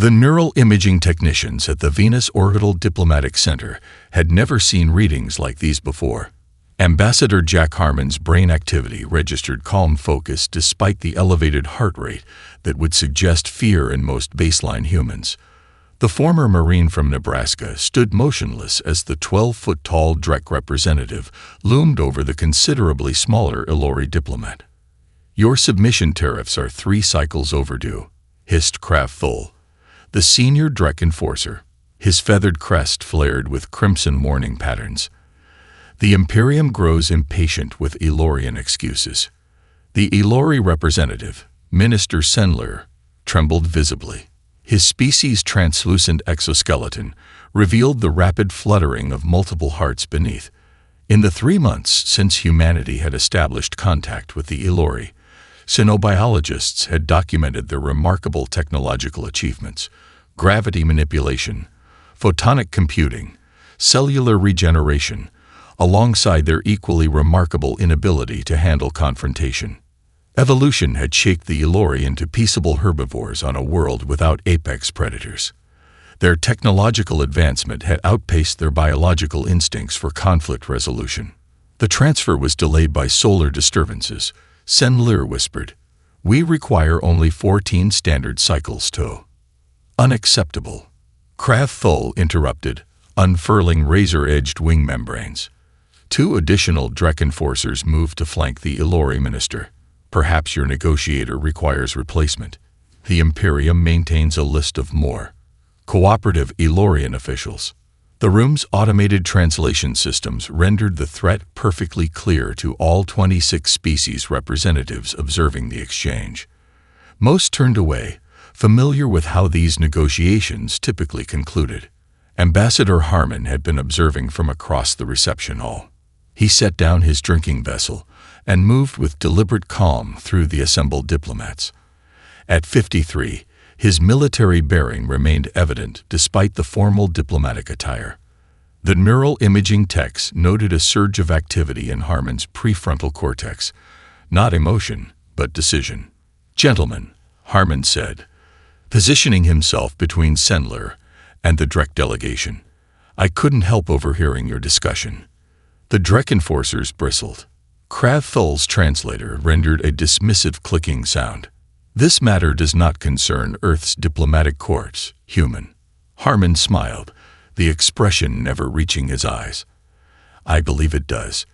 The neural imaging technicians at the Venus Orbital Diplomatic Center had never seen readings like these before. Ambassador Jack Harmon's brain activity registered calm focus despite the elevated heart rate that would suggest fear in most baseline humans. The former Marine from Nebraska stood motionless as the 12-foot-tall Drek representative loomed over the considerably smaller Ilori diplomat. "Your submission tariffs are 3 cycles overdue," hissed Krav Thul, the senior Drek enforcer. His feathered crest flared with crimson warning patterns. The Imperium grows impatient with Ilorian excuses. The Ilori representative, Minister Sendler, trembled visibly. His species' translucent exoskeleton revealed the rapid fluttering of multiple hearts beneath. In the 3 months since humanity had established contact with the Ilori, xenobiologists had documented their remarkable technological achievements: gravity manipulation, photonic computing, cellular regeneration, alongside their equally remarkable inability to handle confrontation. Evolution had shaped the Ilori into peaceable herbivores on a world without apex predators. Their technological advancement had outpaced their biological instincts for conflict resolution. The transfer was delayed by solar disturbances. Sendler whispered, "We require only 14 standard cycles to." "Unacceptable," Krav Thul interrupted, unfurling razor-edged wing membranes. 2 additional Drek enforcers moved to flank the Ilori minister. "Perhaps your negotiator requires replacement. The Imperium maintains a list of more cooperative Ilorian officials." The room's automated translation systems rendered the threat perfectly clear to all 26 species representatives observing the exchange. Most turned away, familiar with how these negotiations typically concluded. Ambassador Harmon had been observing from across the reception hall. He set down his drinking vessel and moved with deliberate calm through the assembled diplomats. At 53, his military bearing remained evident despite the formal diplomatic attire. The neural imaging techs noted a surge of activity in Harmon's prefrontal cortex, not emotion, but decision. "Gentlemen," Harmon said, positioning himself between Sendler and the Drek delegation, "I couldn't help overhearing your discussion." The Drek enforcers bristled. Krav Thul's translator rendered a dismissive clicking sound. "This matter does not concern Earth's diplomatic corps, human." Harmon smiled, the expression never reaching his eyes. "I believe it does.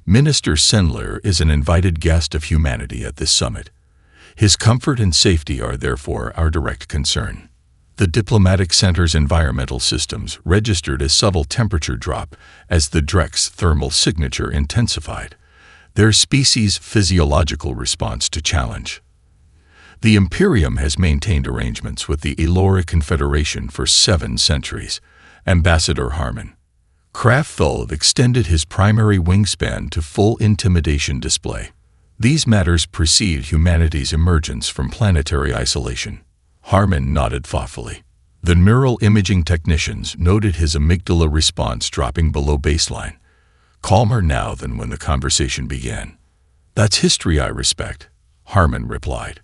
Minister Sendler is an invited guest of humanity at this summit. His comfort and safety are therefore our direct concern." The diplomatic center's environmental systems registered a subtle temperature drop as the Drek's thermal signature intensified, their species' physiological response to challenge. "The Imperium has maintained arrangements with the Ilori Confederation for 7 centuries, Ambassador Harmon." Krav Thul extended his primary wingspan to full intimidation display. "These matters precede humanity's emergence from planetary isolation." Harmon nodded thoughtfully. The neural imaging technicians noted his amygdala response dropping below baseline, calmer now than when the conversation began. "That's history I respect," Harmon replied.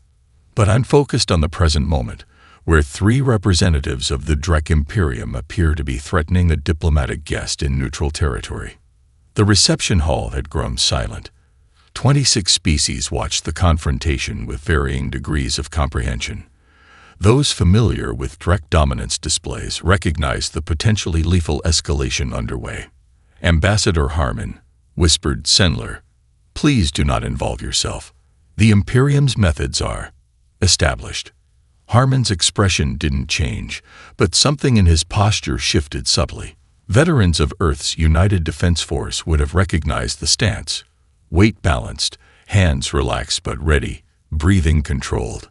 "But I'm focused on the present moment, where 3 representatives of the Drek Imperium appear to be threatening a diplomatic guest in neutral territory." The reception hall had grown silent. 26 species watched the confrontation with varying degrees of comprehension. Those familiar with Drek dominance displays recognized the potentially lethal escalation underway. "Ambassador Harmon," whispered Sendler, "please do not involve yourself. The Imperium's methods are established." Harmon's expression didn't change, but something in his posture shifted subtly. Veterans of Earth's United Defense Force would have recognized the stance. Weight balanced, hands relaxed but ready, breathing controlled.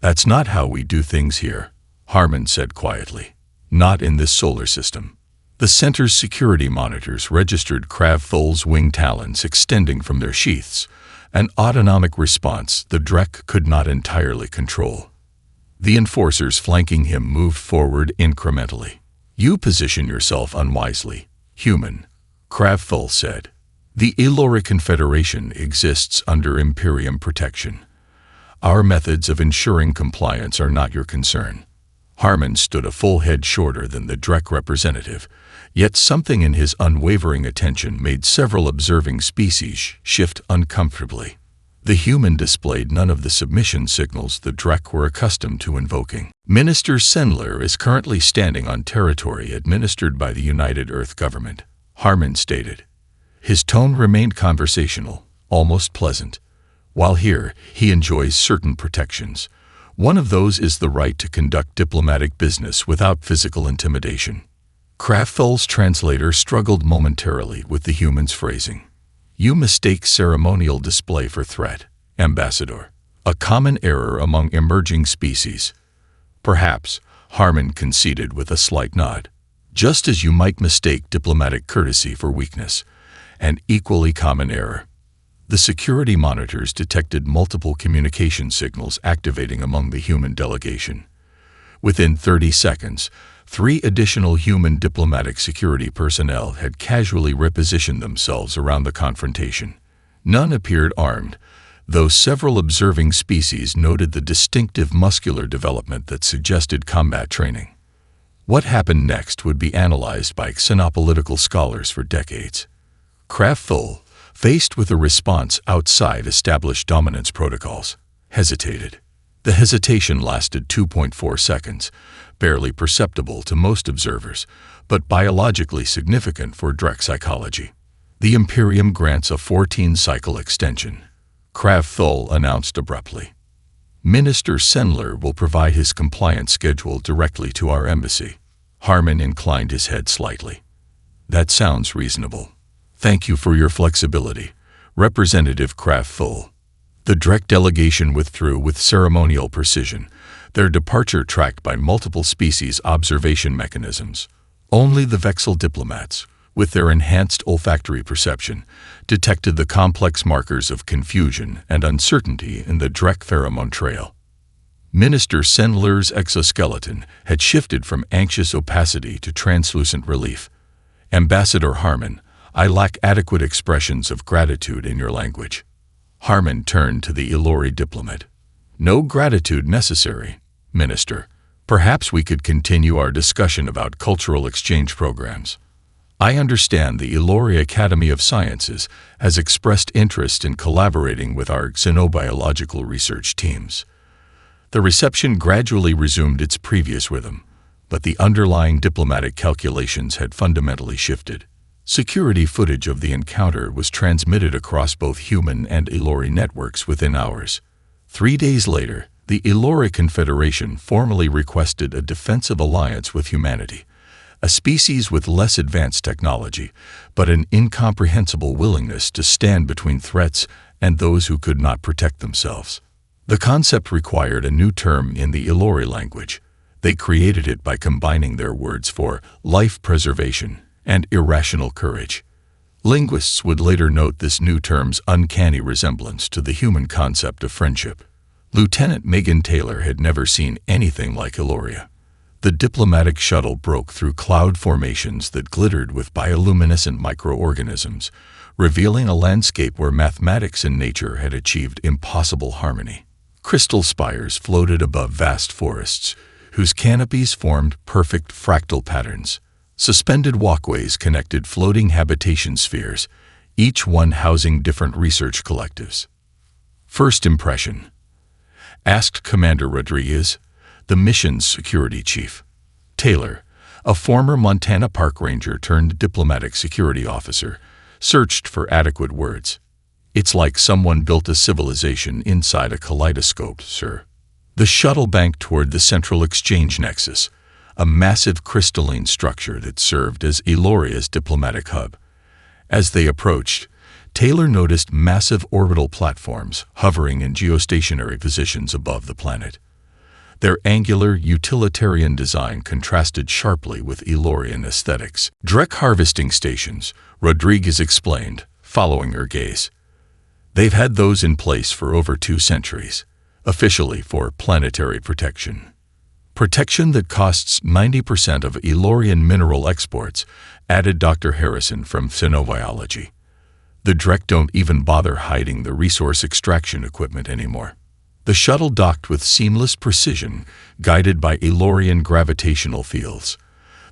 "That's not how we do things here," Harmon said quietly. "Not in this solar system." The center's security monitors registered Krav Thul's wing talons extending from their sheaths, an autonomic response the Drek could not entirely control. The enforcers flanking him moved forward incrementally. "You position yourself unwisely, human," Krav Thul said. "The Ilori Confederation exists under Imperium protection. Our methods of ensuring compliance are not your concern." Harmon stood a full head shorter than the Drek representative, yet something in his unwavering attention made several observing species shift uncomfortably. The human displayed none of the submission signals the Drek were accustomed to invoking. Minister Sendler is currently standing on territory administered by the United Earth government, Harmon stated. His tone remained conversational, almost pleasant. While here, he enjoys certain protections. One of those is the right to conduct diplomatic business without physical intimidation. Kraftfull's translator struggled momentarily with the human's phrasing. You mistake ceremonial display for threat, Ambassador. A common error among emerging species. Perhaps, Harmon conceded with a slight nod. Just as you might mistake diplomatic courtesy for weakness, an equally common error. The security monitors detected multiple communication signals activating among the human delegation. Within 30 seconds, 3 additional human diplomatic security personnel had casually repositioned themselves around the confrontation. None appeared armed, though several observing species noted the distinctive muscular development that suggested combat training. What happened next would be analyzed by xenopolitical scholars for decades. Kraftfull, faced with a response outside established dominance protocols, hesitated. The hesitation lasted 2.4 seconds, barely perceptible to most observers, but biologically significant for Drek psychology. The Imperium grants a 14-cycle extension, Kraftfull announced abruptly. Minister Sendler will provide his compliance schedule directly to our embassy. Harmon inclined his head slightly. That sounds reasonable. Thank you for your flexibility, Representative Kraftfull. The Drek delegation withdrew with ceremonial precision, their departure tracked by multiple species observation mechanisms. Only the Vexel diplomats, with their enhanced olfactory perception, detected the complex markers of confusion and uncertainty in the Drek pheromone trail. Minister Sendler's exoskeleton had shifted from anxious opacity to translucent relief. Ambassador Harmon, I lack adequate expressions of gratitude in your language. Harmon turned to the Ilori diplomat. No gratitude necessary, Minister. Perhaps we could continue our discussion about cultural exchange programs. I understand the Ilori Academy of Sciences has expressed interest in collaborating with our xenobiological research teams. The reception gradually resumed its previous rhythm, but the underlying diplomatic calculations had fundamentally shifted. Security footage of the encounter was transmitted across both human and Ilori networks within hours. 3 days later, the Ilori Confederation formally requested a defensive alliance with humanity, a species with less advanced technology, but an incomprehensible willingness to stand between threats and those who could not protect themselves. The concept required a new term in the Ilori language. They created it by combining their words for life preservation and irrational courage. Linguists would later note this new term's uncanny resemblance to the human concept of friendship. Lieutenant Megan Taylor had never seen anything like Iloria. The diplomatic shuttle broke through cloud formations that glittered with bioluminescent microorganisms, revealing a landscape where mathematics and nature had achieved impossible harmony. Crystal spires floated above vast forests, whose canopies formed perfect fractal patterns. Suspended walkways connected floating habitation spheres, each one housing different research collectives. First impression, asked Commander Rodriguez, the mission's security chief. Taylor, a former Montana park ranger turned diplomatic security officer, searched for adequate words. It's like someone built a civilization inside a kaleidoscope, sir. The shuttle banked toward the central exchange nexus, a massive crystalline structure that served as Iloria's diplomatic hub. As they approached, Taylor noticed massive orbital platforms hovering in geostationary positions above the planet. Their angular, utilitarian design contrasted sharply with Ilorian aesthetics. Drek harvesting stations, Rodriguez explained, following her gaze. They've had those in place for over 2 centuries, officially for planetary protection. Protection that costs 90% of Ilorian mineral exports, added Dr. Harrison from Xenobiology. The Drek don't even bother hiding the resource extraction equipment anymore. The shuttle docked with seamless precision, guided by Elorian gravitational fields.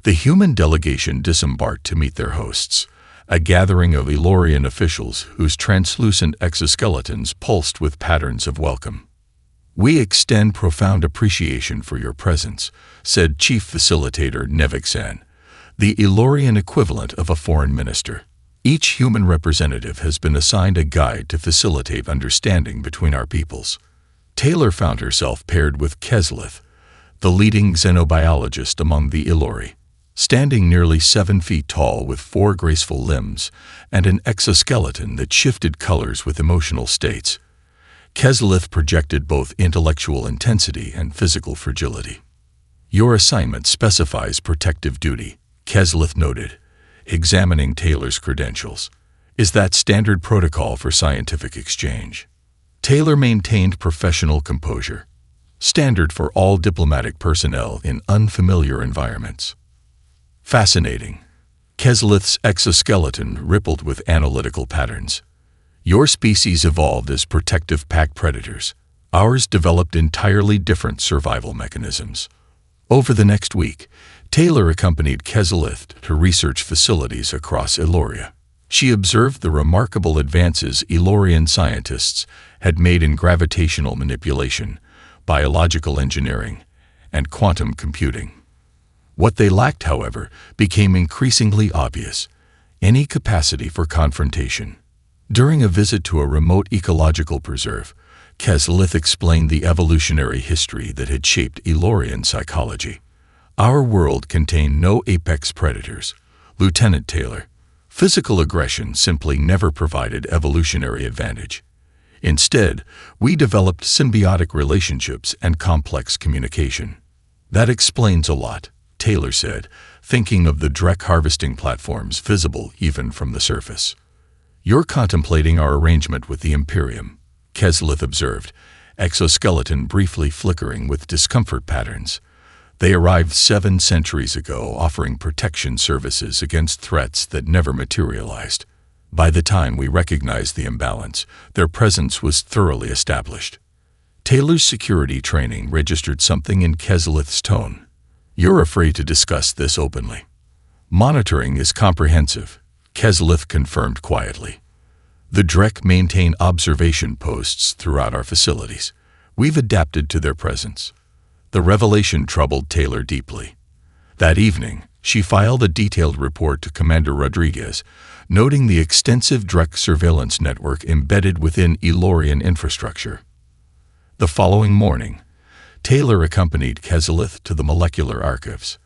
The human delegation disembarked to meet their hosts, a gathering of Elorian officials whose translucent exoskeletons pulsed with patterns of welcome. "We extend profound appreciation for your presence," said Chief Facilitator Nevixan, the Elorian equivalent of a foreign minister. "Each human representative has been assigned a guide to facilitate understanding between our peoples." Taylor found herself paired with Kesselith, the leading xenobiologist among the Elori. Standing nearly 7 feet tall with 4 graceful limbs and an exoskeleton that shifted colors with emotional states, Kesselith projected both intellectual intensity and physical fragility. "Your assignment specifies protective duty," Kesselith noted, examining Taylor's credentials. "Is that standard protocol for scientific exchange?" Taylor maintained professional composure, standard for all diplomatic personnel in unfamiliar environments. "Fascinating." Kesselith's exoskeleton rippled with analytical patterns. "Your species evolved as protective pack predators. Ours developed entirely different survival mechanisms." Over the next week, Taylor accompanied Kesselith to research facilities across Eloria. She observed the remarkable advances Elorian scientists had made in gravitational manipulation, biological engineering, and quantum computing. What they lacked, however, became increasingly obvious: any capacity for confrontation. During a visit to a remote ecological preserve, Kesselith explained the evolutionary history that had shaped Elorian psychology. "Our world contained no apex predators, Lieutenant Taylor. Physical aggression simply never provided evolutionary advantage. Instead, we developed symbiotic relationships and complex communication." "That explains a lot," Taylor said, thinking of the Drek harvesting platforms visible even from the surface. "You're contemplating our arrangement with the Imperium," Kesselith observed, exoskeleton briefly flickering with discomfort patterns. "They arrived 7 centuries ago, offering protection services against threats that never materialized. By the time we recognized the imbalance, their presence was thoroughly established." Taylor's security training registered something in Kesselith's tone. "You're afraid to discuss this openly." "Monitoring is comprehensive," Kesselith confirmed quietly. "The Drek maintain observation posts throughout our facilities. We've adapted to their presence." The revelation troubled Taylor deeply. That evening, she filed a detailed report to Commander Rodriguez, noting the extensive Drek surveillance network embedded within Elorian infrastructure. The following morning, Taylor accompanied Kesselith to the Molecular Archives,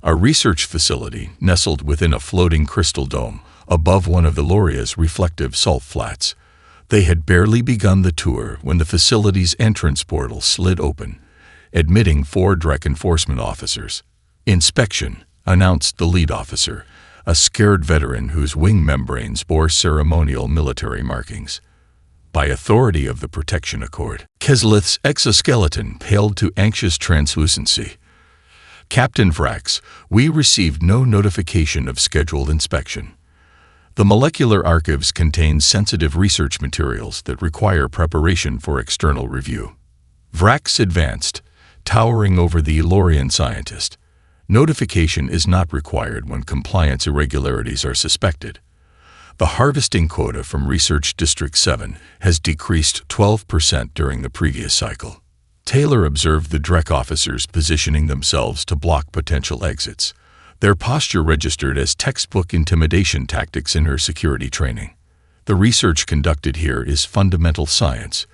a research facility nestled within a floating crystal dome above one of Eloria's reflective salt flats. They had barely begun the tour when the facility's entrance portal slid open, admitting 4 Drek enforcement officers. "Inspection," announced the lead officer, a scared veteran whose wing membranes bore ceremonial military markings. "By authority of the Protection Accord." Kesselith's exoskeleton paled to anxious translucency. "Captain Vrax, we received no notification of scheduled inspection. The Molecular Archives contain sensitive research materials that require preparation for external review." Vrax advanced, towering over the Elorian scientist. "Notification is not required when compliance irregularities are suspected. The harvesting quota from Research District 7 has decreased 12% during the previous cycle." Taylor observed the Drek officers positioning themselves to block potential exits. Their posture registered as textbook intimidation tactics in her security training. "The research conducted here is fundamental science,"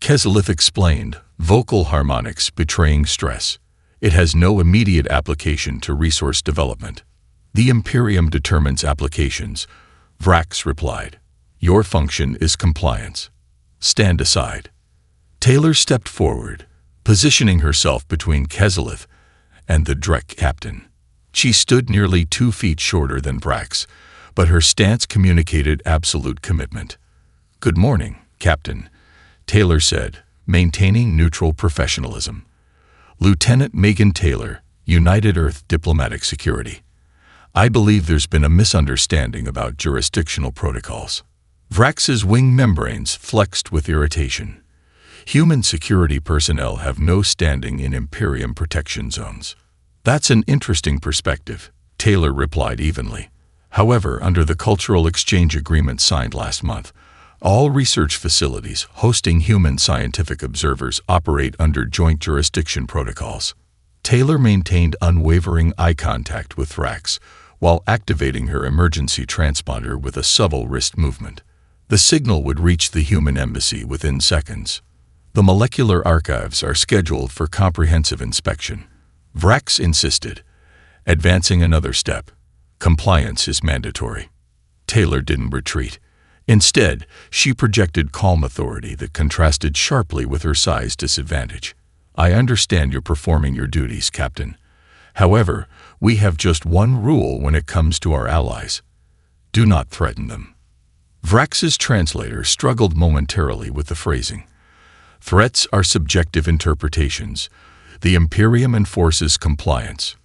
Kesselith explained, vocal harmonics betraying stress. "It has no immediate application to resource development." "The Imperium determines applications," Vrax replied. "Your function is compliance. Stand aside." Taylor stepped forward, positioning herself between Kesselith and the Drek captain. She stood nearly 2 feet shorter than Vrax, but her stance communicated absolute commitment. "Good morning, Captain," Taylor said, maintaining neutral professionalism. "Lieutenant Megan Taylor, United Earth Diplomatic Security. I believe there's been a misunderstanding about jurisdictional protocols." Vrax's wing membranes flexed with irritation. Human security personnel have no standing in Imperium protection zones. That's an interesting perspective, Taylor replied evenly. However, under the cultural exchange agreement signed last month, all research facilities hosting human scientific observers operate under joint jurisdiction protocols. Taylor maintained unwavering eye contact with Thrax while activating her emergency transponder with a subtle wrist movement. The signal would reach the human embassy within seconds. The molecular archives are scheduled for comprehensive inspection. Thrax insisted, advancing another step. Compliance is mandatory. Taylor didn't retreat. Instead, she projected calm authority that contrasted sharply with her size disadvantage. I understand you're performing your duties, Captain. However, we have just one rule when it comes to our allies. Do not threaten them. Thrax's translator struggled momentarily with the phrasing. Threats are subjective interpretations. The Imperium enforces compliance.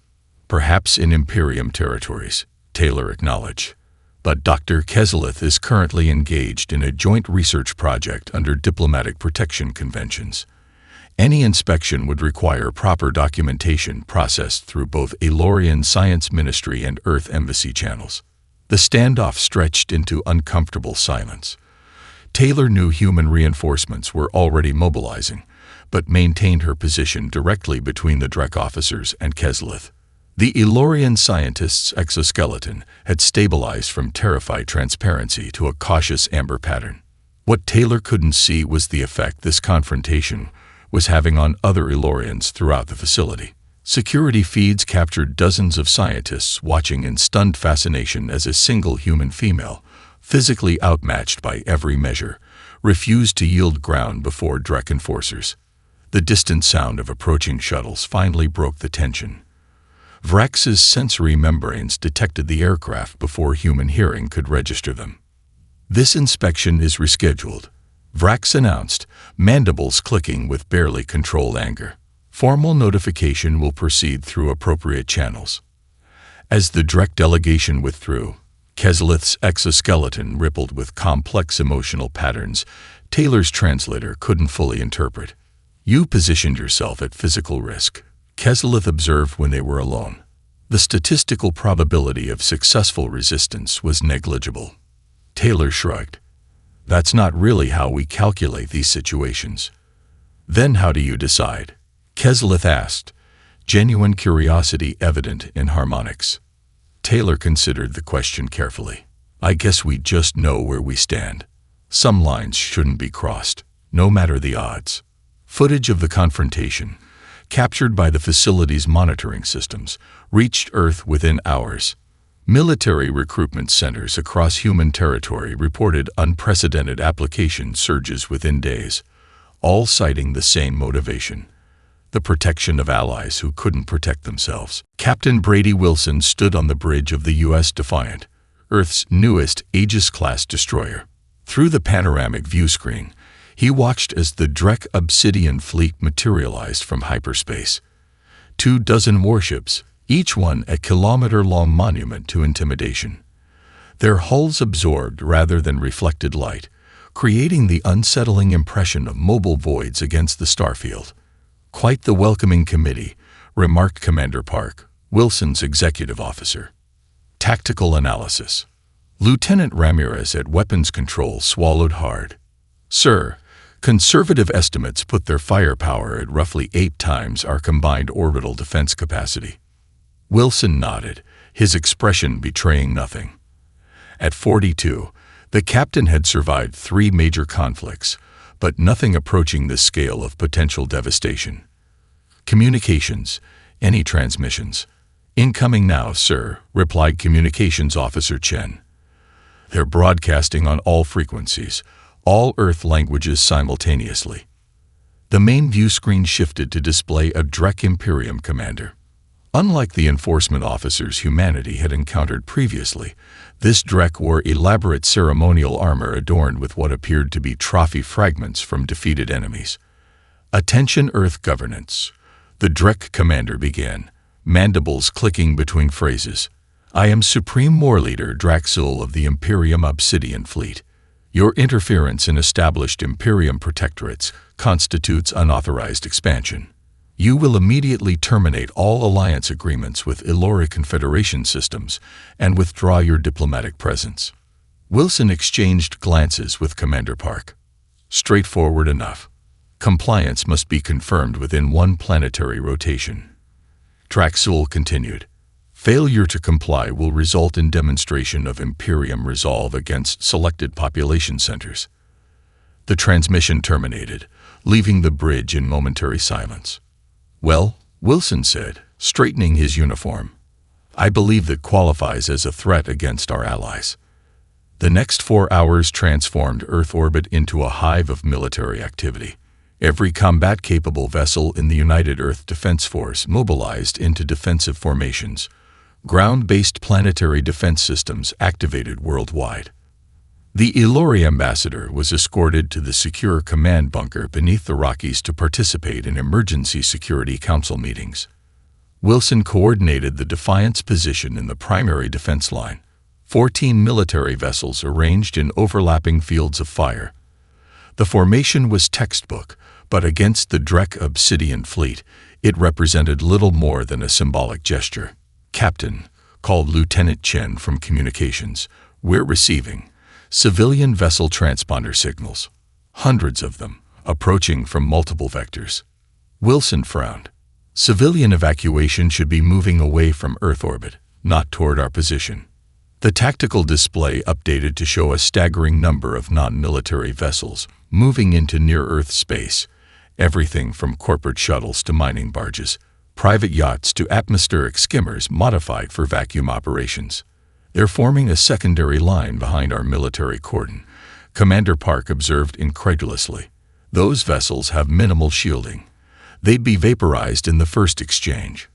Perhaps in Imperium territories, Taylor acknowledged. But Dr. Kezalith is currently engaged in a joint research project under diplomatic protection conventions. Any inspection would require proper documentation processed through both Elorian Science Ministry and Earth Embassy channels. The standoff stretched into uncomfortable silence. Taylor knew human reinforcements were already mobilizing, but maintained her position directly between the Drek officers and Kezalith. The Elorian scientist's exoskeleton had stabilized from terrified transparency to a cautious amber pattern. What Taylor couldn't see was the effect this confrontation was having on other Elorians throughout the facility. Security feeds captured dozens of scientists watching in stunned fascination as a single human female, physically outmatched by every measure, refused to yield ground before Drek enforcers. The distant sound of approaching shuttles finally broke the tension. Thrax's sensory membranes detected the aircraft before human hearing could register them. This inspection is rescheduled, Thrax announced, mandibles clicking with barely controlled anger. Formal notification will proceed through appropriate channels. As the Drek delegation withdrew, Kezalith's exoskeleton rippled with complex emotional patterns Taylor's translator couldn't fully interpret. You positioned yourself at physical risk, Kezalith observed when they were alone. The statistical probability of successful resistance was negligible. Taylor shrugged. That's not really how we calculate these situations. Then how do you decide? Kezalith asked, genuine curiosity evident in harmonics. Taylor considered the question carefully. I guess we just know where we stand. Some lines shouldn't be crossed, no matter the odds. Footage of the confrontation, captured by the facility's monitoring systems, reached Earth within hours. Military recruitment centers across human territory reported unprecedented application surges within days, all citing the same motivation: the protection of allies who couldn't protect themselves. Captain Brady Wilson stood on the bridge of the U.S. Defiant, Earth's newest Aegis-class destroyer. Through the panoramic view screen, he watched as the Drek Obsidian fleet materialized from hyperspace. 24 warships, each one a kilometer-long monument to intimidation. Their hulls absorbed rather than reflected light, creating the unsettling impression of mobile voids against the starfield. Quite the welcoming committee, remarked Commander Park, Wilson's executive officer. Tactical analysis. Lieutenant Ramirez at Weapons Control swallowed hard. Sir, conservative estimates put their firepower at roughly 8 times our combined orbital defense capacity. Wilson nodded, his expression betraying nothing. At 42, the captain had survived 3 major conflicts, but nothing approaching this scale of potential devastation. Communications. Any transmissions? Incoming now, sir, replied Communications Officer Chen. They're broadcasting on all frequencies, all Earth languages simultaneously. The main view screen shifted to display a Drek Imperium commander. Unlike the enforcement officers humanity had encountered previously, this Drek wore elaborate ceremonial armor adorned with what appeared to be trophy fragments from defeated enemies. Attention Earth governance. The Drek commander began, mandibles clicking between phrases. I am Supreme War Leader Draxil of the Imperium Obsidian Fleet. Your interference in established Imperium protectorates constitutes unauthorized expansion. You will immediately terminate all alliance agreements with Ilori Confederation systems and withdraw your diplomatic presence. Wilson exchanged glances with Commander Park. Straightforward enough. Compliance must be confirmed within one planetary rotation. Draxul continued. Failure to comply will result in demonstration of Imperium resolve against selected population centers. The transmission terminated, leaving the bridge in momentary silence. Well, Wilson said, straightening his uniform, I believe that qualifies as a threat against our allies. The next 4 hours transformed Earth orbit into a hive of military activity. Every combat-capable vessel in the United Earth Defense Force mobilized into defensive formations. Ground-based planetary defense systems activated worldwide. The Ilori ambassador was escorted to the secure command bunker beneath the Rockies to participate in emergency security council meetings. Wilson coordinated the Defiant's position in the primary defense line. 14 military vessels arranged in overlapping fields of fire. The formation was textbook, but against the Drek Obsidian fleet, it represented little more than a symbolic gesture. Captain, called Lieutenant Chen from communications, we're receiving civilian vessel transponder signals. Hundreds of them, approaching from multiple vectors. Wilson frowned. Civilian evacuation should be moving away from Earth orbit, not toward our position. The tactical display updated to show a staggering number of non-military vessels moving into near-Earth space, everything from corporate shuttles to mining barges, private yachts to atmospheric skimmers modified for vacuum operations. They're forming a secondary line behind our military cordon, Commander Park observed incredulously. Those vessels have minimal shielding. They'd be vaporized in the first exchange.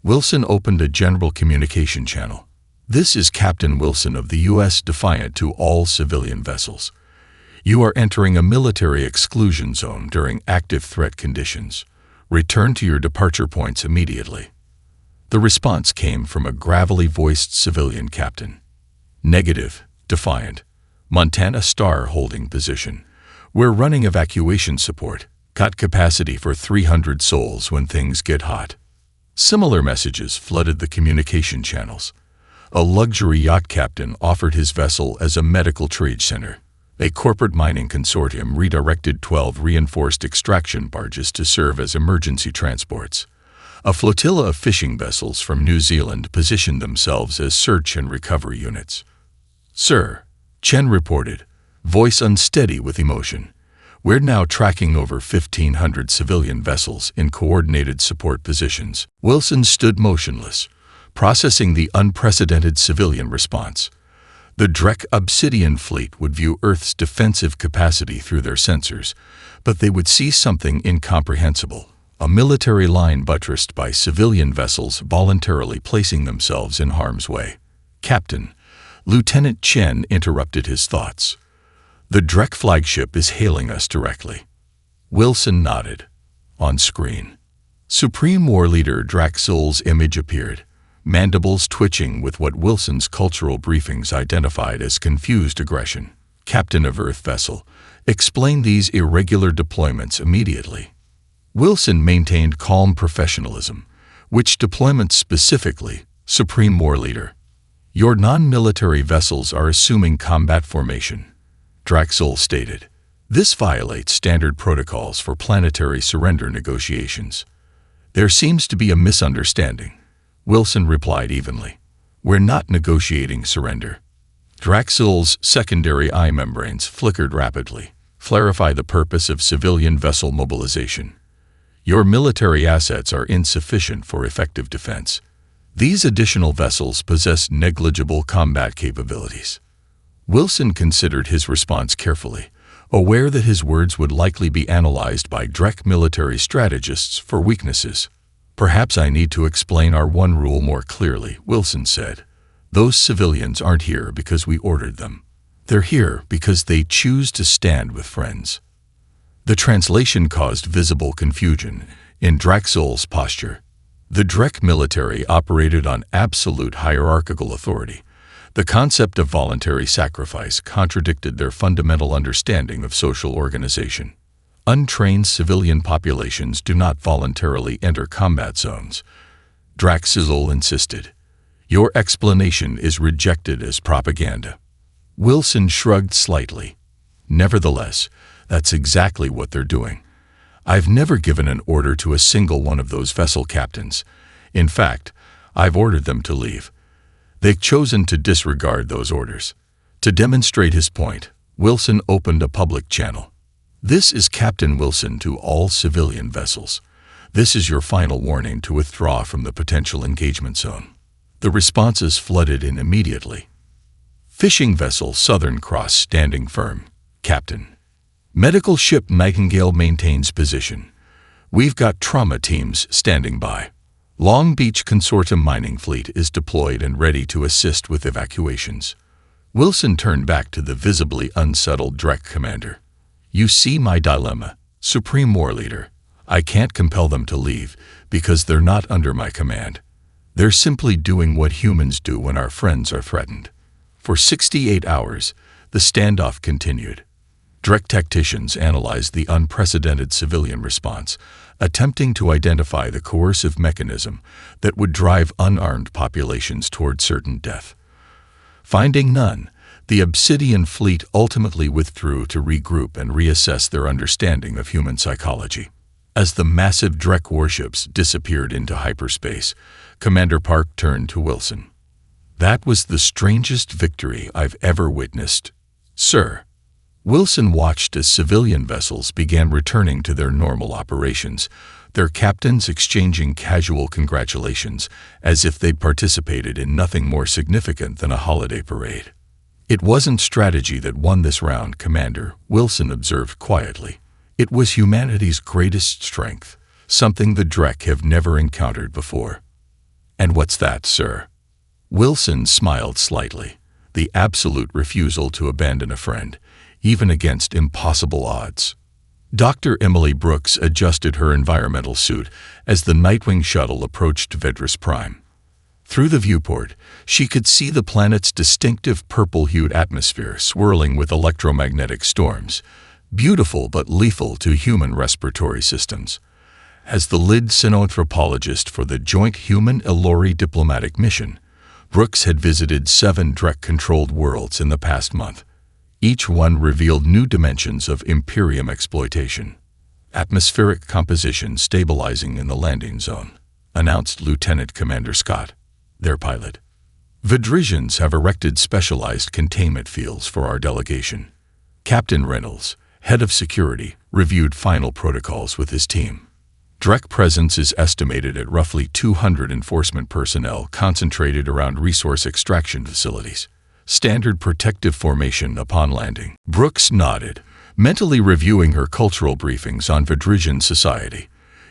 Wilson opened a general communication channel. This is Captain Wilson of the U.S. Defiant to all civilian vessels. You are entering a military exclusion zone during active threat conditions. Return to your departure points immediately. The response came from a gravelly voiced civilian captain. Negative, Defiant. Montana Star holding position. We're running evacuation support. Got capacity for 300 souls when things get hot. Similar messages flooded the communication channels. A luxury yacht captain offered his vessel as a medical trade center. A corporate mining consortium redirected 12 reinforced extraction barges to serve as emergency transports. A flotilla of fishing vessels from New Zealand positioned themselves as search and recovery units. Sir, Chen reported, voice unsteady with emotion. We're now tracking over 1,500 civilian vessels in coordinated support positions. Wilson stood motionless, processing the unprecedented civilian response. The Drek Obsidian fleet would view Earth's defensive capacity through their sensors, but they would see something incomprehensible, a military line buttressed by civilian vessels voluntarily placing themselves in harm's way. Captain, Lieutenant Chen interrupted his thoughts. The Drek flagship is hailing us directly. Wilson nodded. On screen, Supreme War Leader Draxul's image appeared, mandibles twitching with what Wilson's cultural briefings identified as confused aggression. Captain of Earth vessel, explain these irregular deployments immediately. Wilson maintained calm professionalism. Which deployments specifically, Supreme War Leader? Your non-military vessels are assuming combat formation, Draxul stated. This violates standard protocols for planetary surrender negotiations. There seems to be a misunderstanding, Wilson replied evenly. We're not negotiating surrender. Draxul's secondary eye membranes flickered rapidly. Clarify the purpose of civilian vessel mobilization. Your military assets are insufficient for effective defense. These additional vessels possess negligible combat capabilities. Wilson considered his response carefully, aware that his words would likely be analyzed by Drek military strategists for weaknesses. Perhaps I need to explain our one rule more clearly, Wilson said. Those civilians aren't here because we ordered them. They're here because they choose to stand with friends. The translation caused visible confusion in Draxul's posture. The Drek military operated on absolute hierarchical authority. The concept of voluntary sacrifice contradicted their fundamental understanding of social organization. Untrained civilian populations do not voluntarily enter combat zones. Draxizol insisted. Your explanation is rejected as propaganda. Wilson shrugged slightly. Nevertheless, that's exactly what they're doing. I've never given an order to a single one of those vessel captains. In fact, I've ordered them to leave. They've chosen to disregard those orders. To demonstrate his point, Wilson opened a public channel. This is Captain Wilson to all civilian vessels. This is your final warning to withdraw from the potential engagement zone. The responses flooded in immediately. Fishing vessel Southern Cross standing firm. Captain. Medical ship Nightingale maintains position. We've got trauma teams standing by. Long Beach Consortium mining fleet is deployed and ready to assist with evacuations. Wilson turned back to the visibly unsettled Drek commander. You see my dilemma, Supreme War Leader. I can't compel them to leave because they're not under my command. They're simply doing what humans do when our friends are threatened. For 68 hours, the standoff continued. Drek tacticians analyzed the unprecedented civilian response, attempting to identify the coercive mechanism that would drive unarmed populations toward certain death. Finding none, the Obsidian fleet ultimately withdrew to regroup and reassess their understanding of human psychology. As the massive Drek warships disappeared into hyperspace, Commander Park turned to Wilson. That was the strangest victory I've ever witnessed, sir. Wilson watched as civilian vessels began returning to their normal operations, their captains exchanging casual congratulations as if they'd participated in nothing more significant than a holiday parade. It wasn't strategy that won this round, Commander, Wilson observed quietly. It was humanity's greatest strength, something the Drek have never encountered before. And what's that, sir? Wilson smiled slightly. The absolute refusal to abandon a friend, even against impossible odds. Dr. Emily Brooks adjusted her environmental suit as the Nightwing shuttle approached Vedris Prime. Through the viewport, she could see the planet's distinctive purple-hued atmosphere swirling with electromagnetic storms, beautiful but lethal to human respiratory systems. As the lead cynoanthropologist for the joint Human-Ilori diplomatic mission, Brooks had visited 7 Drek-controlled worlds in the past month. Each one revealed new dimensions of Imperium exploitation. Atmospheric composition stabilizing in the landing zone, announced Lieutenant Commander Scott, their pilot. Vedrisians have erected specialized containment fields for our delegation. Captain Reynolds, head of security, reviewed final protocols with his team. Drek presence is estimated at roughly 200 enforcement personnel concentrated around resource extraction facilities. Standard protective formation upon landing. Brooks nodded, mentally reviewing her cultural briefings on Vedrisian society.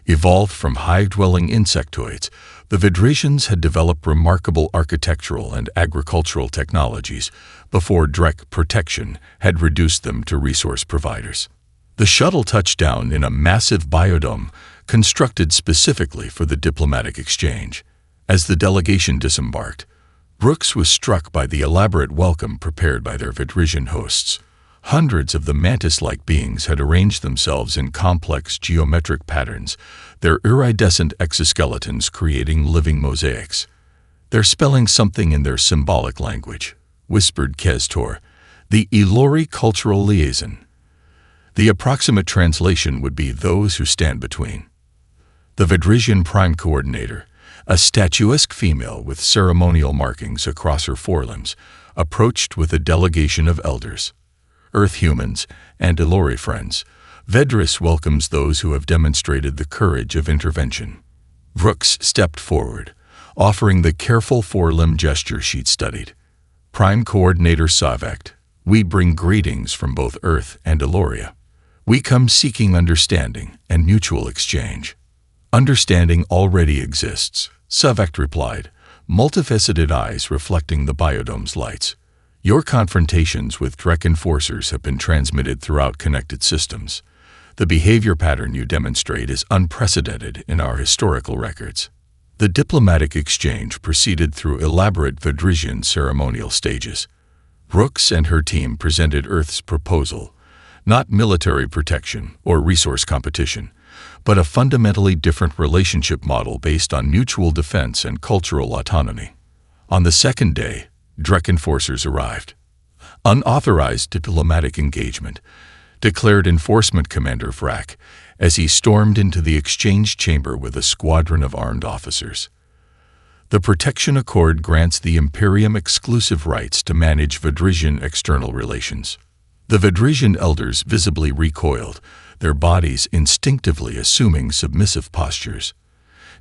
Evolved from hive-dwelling insectoids, the Vedrisians had developed remarkable architectural and agricultural technologies before Drek protection had reduced them to resource providers. The shuttle touched down in a massive biodome constructed specifically for the diplomatic exchange. As the delegation disembarked, Brooks was struck by the elaborate welcome prepared by their Vedrisian hosts. Hundreds of the mantis-like beings had arranged themselves in complex geometric patterns, their iridescent exoskeletons creating living mosaics. They're spelling something in their symbolic language, whispered Kestor, the Ilori cultural liaison. The approximate translation would be those who stand between. The Vedrisian Prime Coordinator, a statuesque female with ceremonial markings across her forelimbs, approached with a delegation of elders. Earth humans and Ilori friends, Vedris welcomes those who have demonstrated the courage of intervention. Brooks stepped forward, offering the careful four-limb gesture she'd studied. Prime Coordinator Savect, we bring greetings from both Earth and Iloria. We come seeking understanding and mutual exchange. Understanding already exists, Savect replied, multifaceted eyes reflecting the biodome's lights. Your confrontations with Drek enforcers have been transmitted throughout connected systems. The behavior pattern you demonstrate is unprecedented in our historical records. The diplomatic exchange proceeded through elaborate Vidrisian ceremonial stages. Brooks and her team presented Earth's proposal, not military protection or resource competition, but a fundamentally different relationship model based on mutual defense and cultural autonomy. On the second day, Drek enforcers arrived. Unauthorized diplomatic engagement, declared Enforcement Commander Vrak as he stormed into the exchange chamber with a squadron of armed officers. The Protection Accord grants the Imperium exclusive rights to manage Vidrisian external relations. The Vidrisian elders visibly recoiled, their bodies instinctively assuming submissive postures.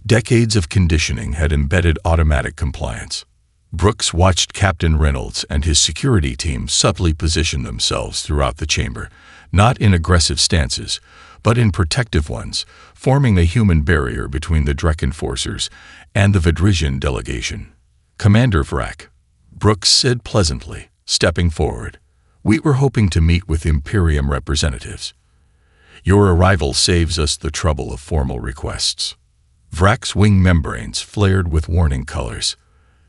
Decades of conditioning had embedded automatic compliance. Brooks watched Captain Reynolds and his security team subtly position themselves throughout the chamber, not in aggressive stances, but in protective ones, forming a human barrier between the Drek enforcers and the Vidrisian delegation. "Commander Vrak," Brooks said pleasantly, stepping forward, "we were hoping to meet with Imperium representatives. Your arrival saves us the trouble of formal requests." Vrak's wing membranes flared with warning colors.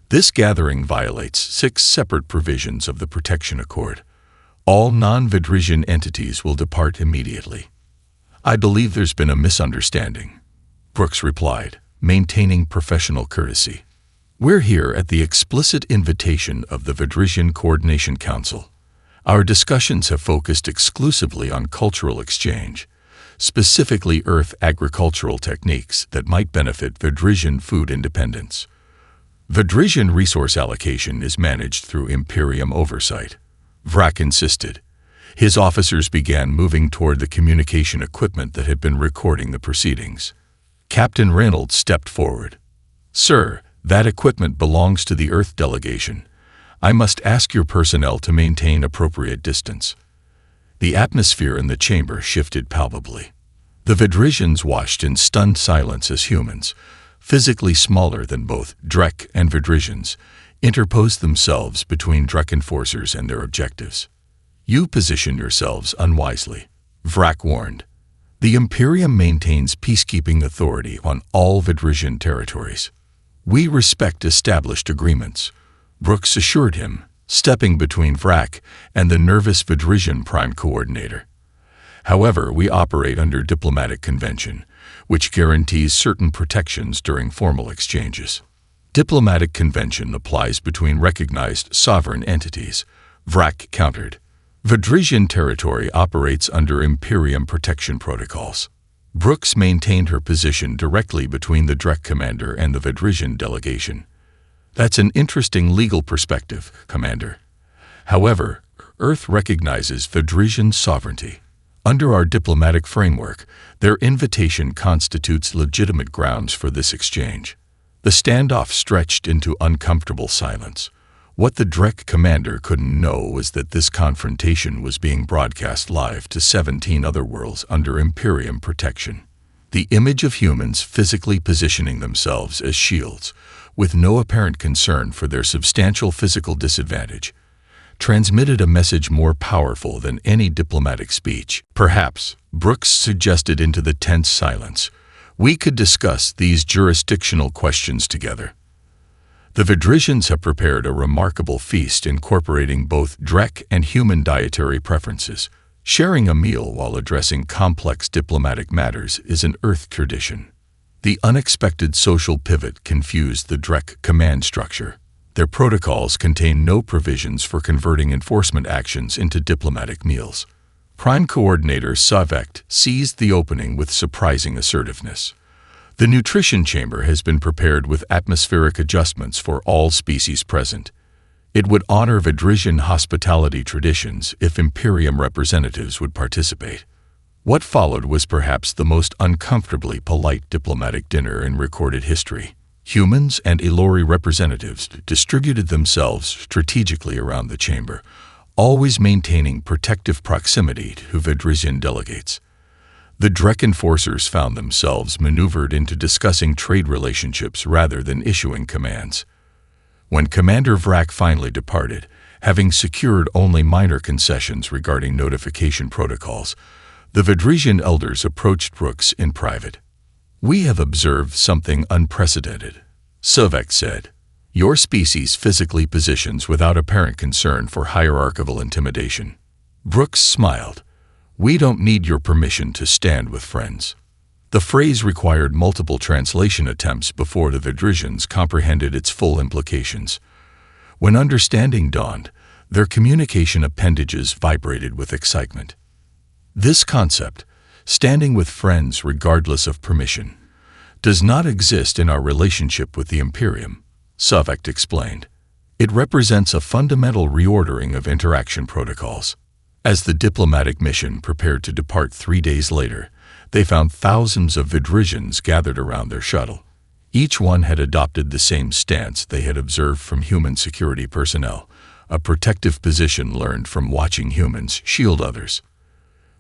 This gathering violates 6 separate provisions of the Protection Accord. All non-Vidrisian entities will depart immediately. "I believe there's been a misunderstanding," Brooks replied, maintaining professional courtesy. "We're here at the explicit invitation of the Vidrisian Coordination Council. Our discussions have focused exclusively on cultural exchange, specifically Earth agricultural techniques that might benefit Vidrisian food independence. Vidrisian resource allocation is managed through Imperium oversight," Vrak insisted. His officers began moving toward the communication equipment that had been recording the proceedings. Captain Reynolds stepped forward. "Sir, that equipment belongs to the Earth delegation. I must ask your personnel to maintain appropriate distance." The atmosphere in the chamber shifted palpably. The Vidrisians watched in stunned silence as humans, physically smaller than both Drek and Vidrisians, interposed themselves between Drek enforcers and their objectives. "You position yourselves unwisely," Vrak warned. "The Imperium maintains peacekeeping authority on all Vidrisian territories. We respect established agreements," Brooks assured him, stepping between Vrak and the nervous Vidrisian Prime Coordinator. "However, we operate under diplomatic convention, which guarantees certain protections during formal exchanges. Diplomatic convention applies between recognized sovereign entities," Vrak countered. "Vidrisian territory operates under Imperium protection protocols." Brooks maintained her position directly between the Drek commander and the Vidrisian delegation. "That's an interesting legal perspective, Commander. However, Earth recognizes Vidrisian sovereignty. Under our diplomatic framework, their invitation constitutes legitimate grounds for this exchange." The standoff stretched into uncomfortable silence. What the Drek commander couldn't know was that this confrontation was being broadcast live to 17 other worlds under Imperium protection. The image of humans physically positioning themselves as shields, with no apparent concern for their substantial physical disadvantage, transmitted a message more powerful than any diplomatic speech. "Perhaps," Brooks suggested into the tense silence, "we could discuss these jurisdictional questions together." The Vidrisians have prepared a remarkable feast incorporating both Drek and human dietary preferences. Sharing a meal while addressing complex diplomatic matters is an Earth tradition. The unexpected social pivot confused the Drek command structure. Their protocols contain no provisions for converting enforcement actions into diplomatic meals. Prime Coordinator Savekt seized the opening with surprising assertiveness. "The nutrition chamber has been prepared with atmospheric adjustments for all species present. It would honor Vidrisian hospitality traditions if Imperium representatives would participate." What followed was perhaps the most uncomfortably polite diplomatic dinner in recorded history. Humans and Ilori representatives distributed themselves strategically around the chamber, always maintaining protective proximity to Vidrisian delegates. The Drek enforcers found themselves maneuvered into discussing trade relationships rather than issuing commands. When Commander Vrak finally departed, having secured only minor concessions regarding notification protocols, the Vidrisian elders approached Brooks in private. "We have observed something unprecedented," Sovek said. "Your species physically positions without apparent concern for hierarchical intimidation." Brooks smiled. "We don't need your permission to stand with friends." The phrase required multiple translation attempts before the Vidrisians comprehended its full implications. When understanding dawned, their communication appendages vibrated with excitement. This concept, standing with friends regardless of permission, does not exist in our relationship with the Imperium, Sovek explained. It represents a fundamental reordering of interaction protocols. As the diplomatic mission prepared to depart 3 days later, they found thousands of Vidrisians gathered around their shuttle. Each one had adopted the same stance they had observed from human security personnel, a protective position learned from watching humans shield others.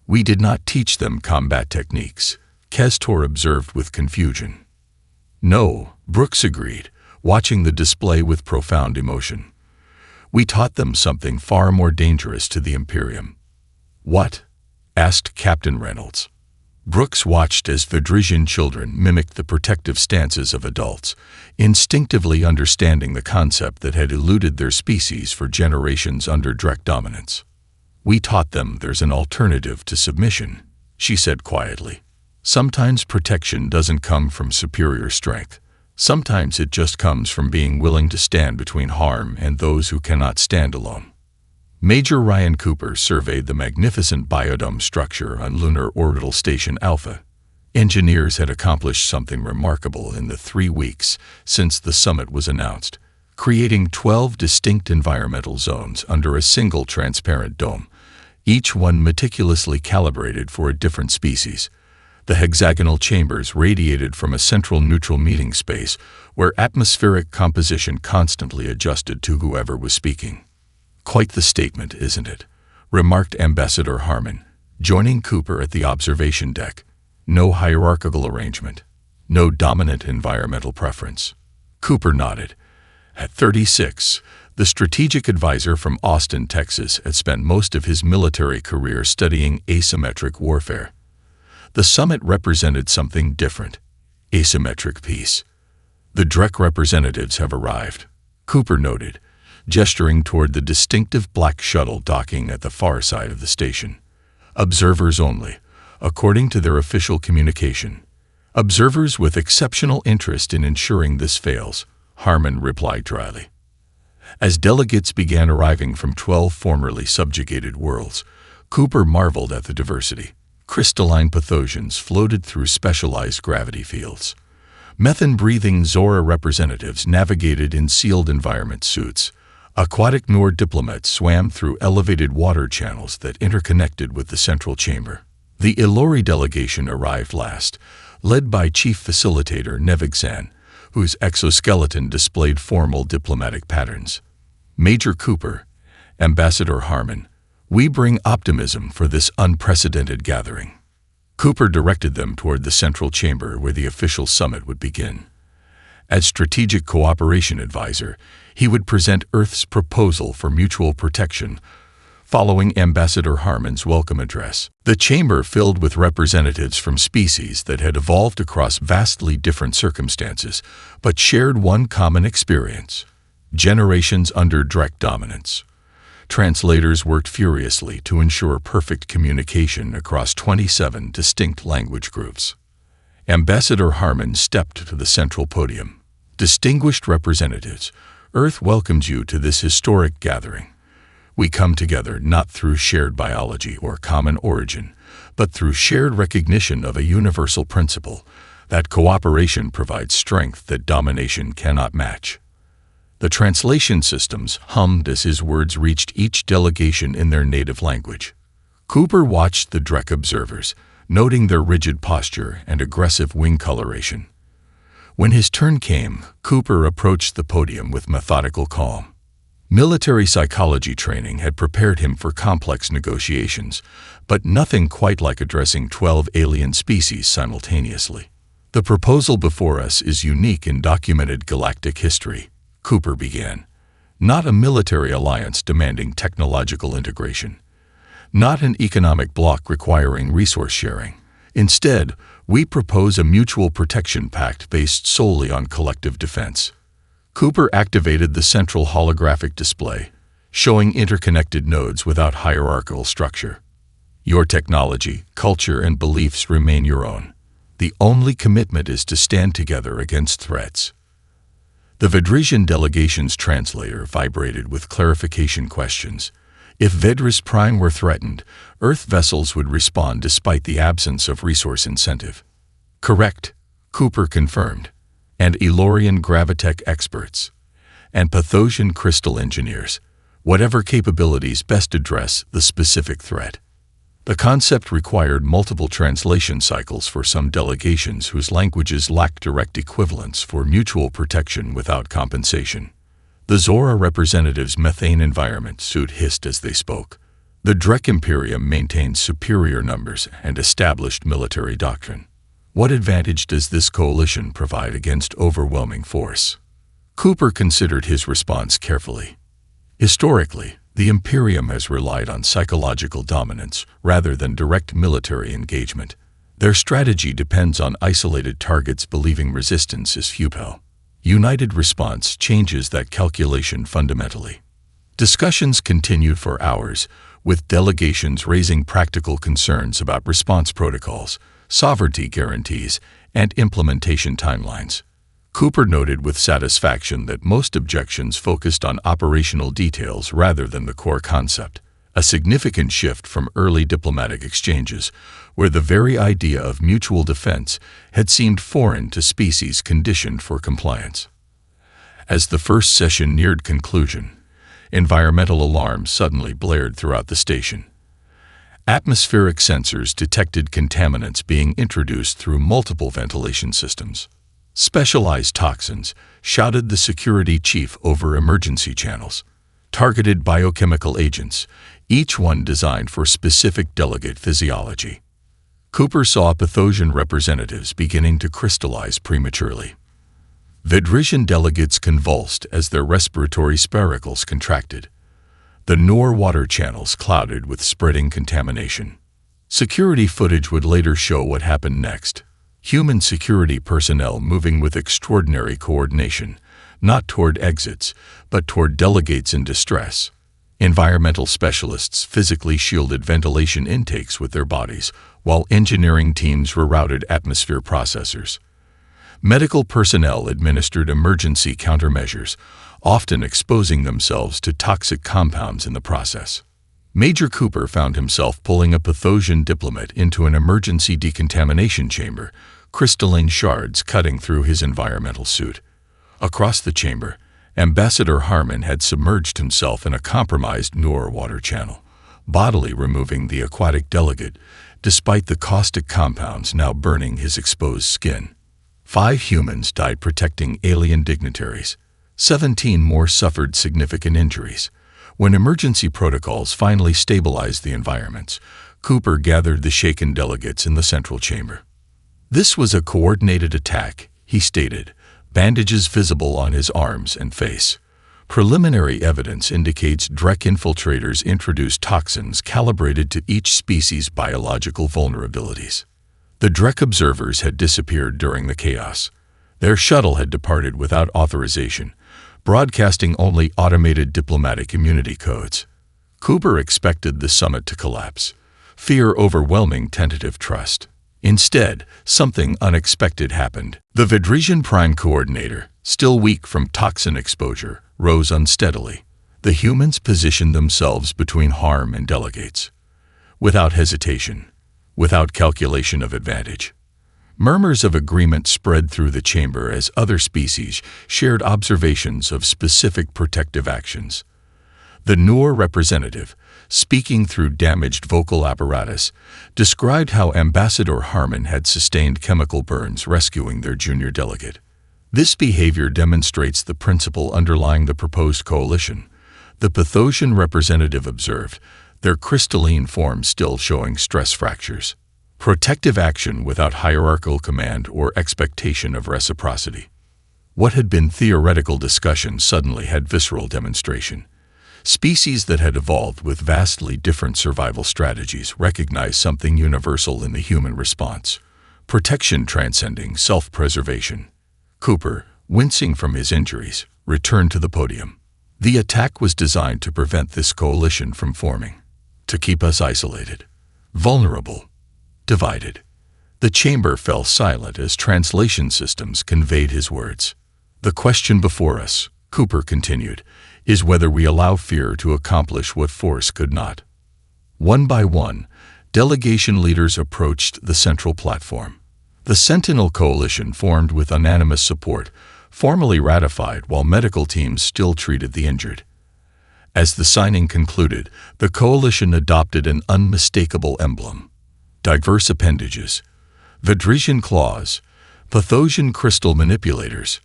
"We did not teach them combat techniques," Kestor observed with confusion. "No," Brooks agreed, watching the display with profound emotion. "We taught them something far more dangerous to the Imperium." "What?" asked Captain Reynolds. Brooks watched as Vidrisian children mimicked the protective stances of adults, instinctively understanding the concept that had eluded their species for generations under Drek dominance. "We taught them there's an alternative to submission," she said quietly. "Sometimes protection doesn't come from superior strength. Sometimes it just comes from being willing to stand between harm and those who cannot stand alone." Major Ryan Cooper surveyed the magnificent biodome structure on Lunar Orbital Station Alpha. Engineers had accomplished something remarkable in the 3 weeks since the summit was announced, creating 12 distinct environmental zones under a single transparent dome, each one meticulously calibrated for a different species. The hexagonal chambers radiated from a central neutral meeting space where atmospheric composition constantly adjusted to whoever was speaking. "Quite the statement, isn't it?" remarked Ambassador Harmon, joining Cooper at the observation deck. "No hierarchical arrangement, no dominant environmental preference." Cooper nodded. At 36, the strategic advisor from Austin, Texas, had spent most of his military career studying asymmetric warfare. The summit represented something different: asymmetric peace. "The Drek representatives have arrived," Cooper noted, gesturing toward the distinctive black shuttle docking at the far side of the station. "Observers only, according to their official communication." "Observers with exceptional interest in ensuring this fails," Harmon replied dryly. As delegates began arriving from 12 formerly subjugated worlds, Cooper marveled at the diversity. Crystalline pathogons floated through specialized gravity fields. Methane-breathing Zora representatives navigated in sealed environment suits. Aquatic Nord diplomats swam through elevated water channels that interconnected with the central chamber. The Ilori delegation arrived last, led by Chief Facilitator Nevigsan, whose exoskeleton displayed formal diplomatic patterns. "Major Cooper, Ambassador Harmon, we bring optimism for this unprecedented gathering." Cooper directed them toward the central chamber where the official summit would begin. As Strategic Cooperation Advisor, he would present Earth's proposal for mutual protection, following Ambassador Harmon's welcome address. The chamber filled with representatives from species that had evolved across vastly different circumstances, but shared one common experience: generations under Drek dominance. Translators worked furiously to ensure perfect communication across 27 distinct language groups. Ambassador Harmon stepped to the central podium. "Distinguished representatives, Earth welcomes you to this historic gathering. We come together not through shared biology or common origin, but through shared recognition of a universal principle, that cooperation provides strength that domination cannot match." The translation systems hummed as his words reached each delegation in their native language. Cooper watched the Drek observers, noting their rigid posture and aggressive wing coloration. When his turn came, Cooper approached the podium with methodical calm. Military psychology training had prepared him for complex negotiations, but nothing quite like addressing 12 alien species simultaneously. "The proposal before us is unique in documented galactic history," Cooper began. "Not a military alliance demanding technological integration. Not an economic bloc requiring resource sharing. Instead, we propose a mutual protection pact based solely on collective defense. Cooper activated the central holographic display, showing interconnected nodes without hierarchical structure. Your technology, culture, and beliefs remain your own. The only commitment is to stand together against threats. The Vedresian delegation's translator vibrated with clarification questions. If Vedris Prime were threatened, Earth vessels would respond despite the absence of resource incentive. Correct, Cooper confirmed. And Elorian gravitech experts. And Pathosian crystal engineers. Whatever capabilities best address the specific threat. The concept required multiple translation cycles for some delegations whose languages lacked direct equivalents for mutual protection without compensation. The Zora representatives' methane environment suit hissed as they spoke. The Drek Imperium maintained superior numbers and established military doctrine. What advantage does this coalition provide against overwhelming force? Cooper considered his response carefully. Historically, the Imperium has relied on psychological dominance rather than direct military engagement. Their strategy depends on isolated targets believing resistance is futile. United response changes that calculation fundamentally. Discussions continued for hours, with delegations raising practical concerns about response protocols, sovereignty guarantees, and implementation timelines. Cooper noted with satisfaction that most objections focused on operational details rather than the core concept, a significant shift from early diplomatic exchanges, where the very idea of mutual defense had seemed foreign to species conditioned for compliance. As the first session neared conclusion, environmental alarms suddenly blared throughout the station. Atmospheric sensors detected contaminants being introduced through multiple ventilation systems. Specialized toxins, shouted the security chief over emergency channels. Targeted biochemical agents, each one designed for specific delegate physiology. Cooper saw Pathosian representatives beginning to crystallize prematurely. Vedresian delegates convulsed as their respiratory spiracles contracted. The Noor water channels clouded with spreading contamination. Security footage would later show what happened next. Human security personnel moving with extraordinary coordination, not toward exits, but toward delegates in distress. Environmental specialists physically shielded ventilation intakes with their bodies, while engineering teams rerouted atmosphere processors. Medical personnel administered emergency countermeasures, often exposing themselves to toxic compounds in the process. Major Cooper found himself pulling a Pathosian diplomat into an emergency decontamination chamber, crystalline shards cutting through his environmental suit. Across the chamber, Ambassador Harmon had submerged himself in a compromised Noor water channel, bodily removing the aquatic delegate, despite the caustic compounds now burning his exposed skin. 5 humans died protecting alien dignitaries. 17 more suffered significant injuries. When emergency protocols finally stabilized the environments, Cooper gathered the shaken delegates in the central chamber. This was a coordinated attack, he stated, bandages visible on his arms and face. Preliminary evidence indicates Drek infiltrators introduced toxins calibrated to each species' biological vulnerabilities. The Drek observers had disappeared during the chaos. Their shuttle had departed without authorization, broadcasting only automated diplomatic immunity codes. Cooper expected the summit to collapse, fear overwhelming tentative trust. Instead, something unexpected happened. The Vedresian Prime Coordinator, still weak from toxin exposure, rose unsteadily. The humans positioned themselves between harm and delegates. Without hesitation, without calculation of advantage. Murmurs of agreement spread through the chamber as other species shared observations of specific protective actions. The Noor representative, speaking through damaged vocal apparatus, described how Ambassador Harmon had sustained chemical burns rescuing their junior delegate. This behavior demonstrates the principle underlying the proposed coalition. The Pathosian representative observed, their crystalline form still showing stress fractures. Protective action without hierarchical command or expectation of reciprocity. What had been theoretical discussion suddenly had visceral demonstration. Species that had evolved with vastly different survival strategies recognized something universal in the human response: protection transcending self-preservation. Cooper, wincing from his injuries, returned to the podium. The attack was designed to prevent this coalition from forming, to keep us isolated, vulnerable, divided. The chamber fell silent as translation systems conveyed his words. The question before us, Cooper continued, is whether we allow fear to accomplish what force could not. One by one, delegation leaders approached the central platform. The Sentinel Coalition formed with unanimous support, formally ratified while medical teams still treated the injured. As the signing concluded, the coalition adopted an unmistakable emblem: diverse appendages, Vidrisian claws, Pathosian crystal manipulators,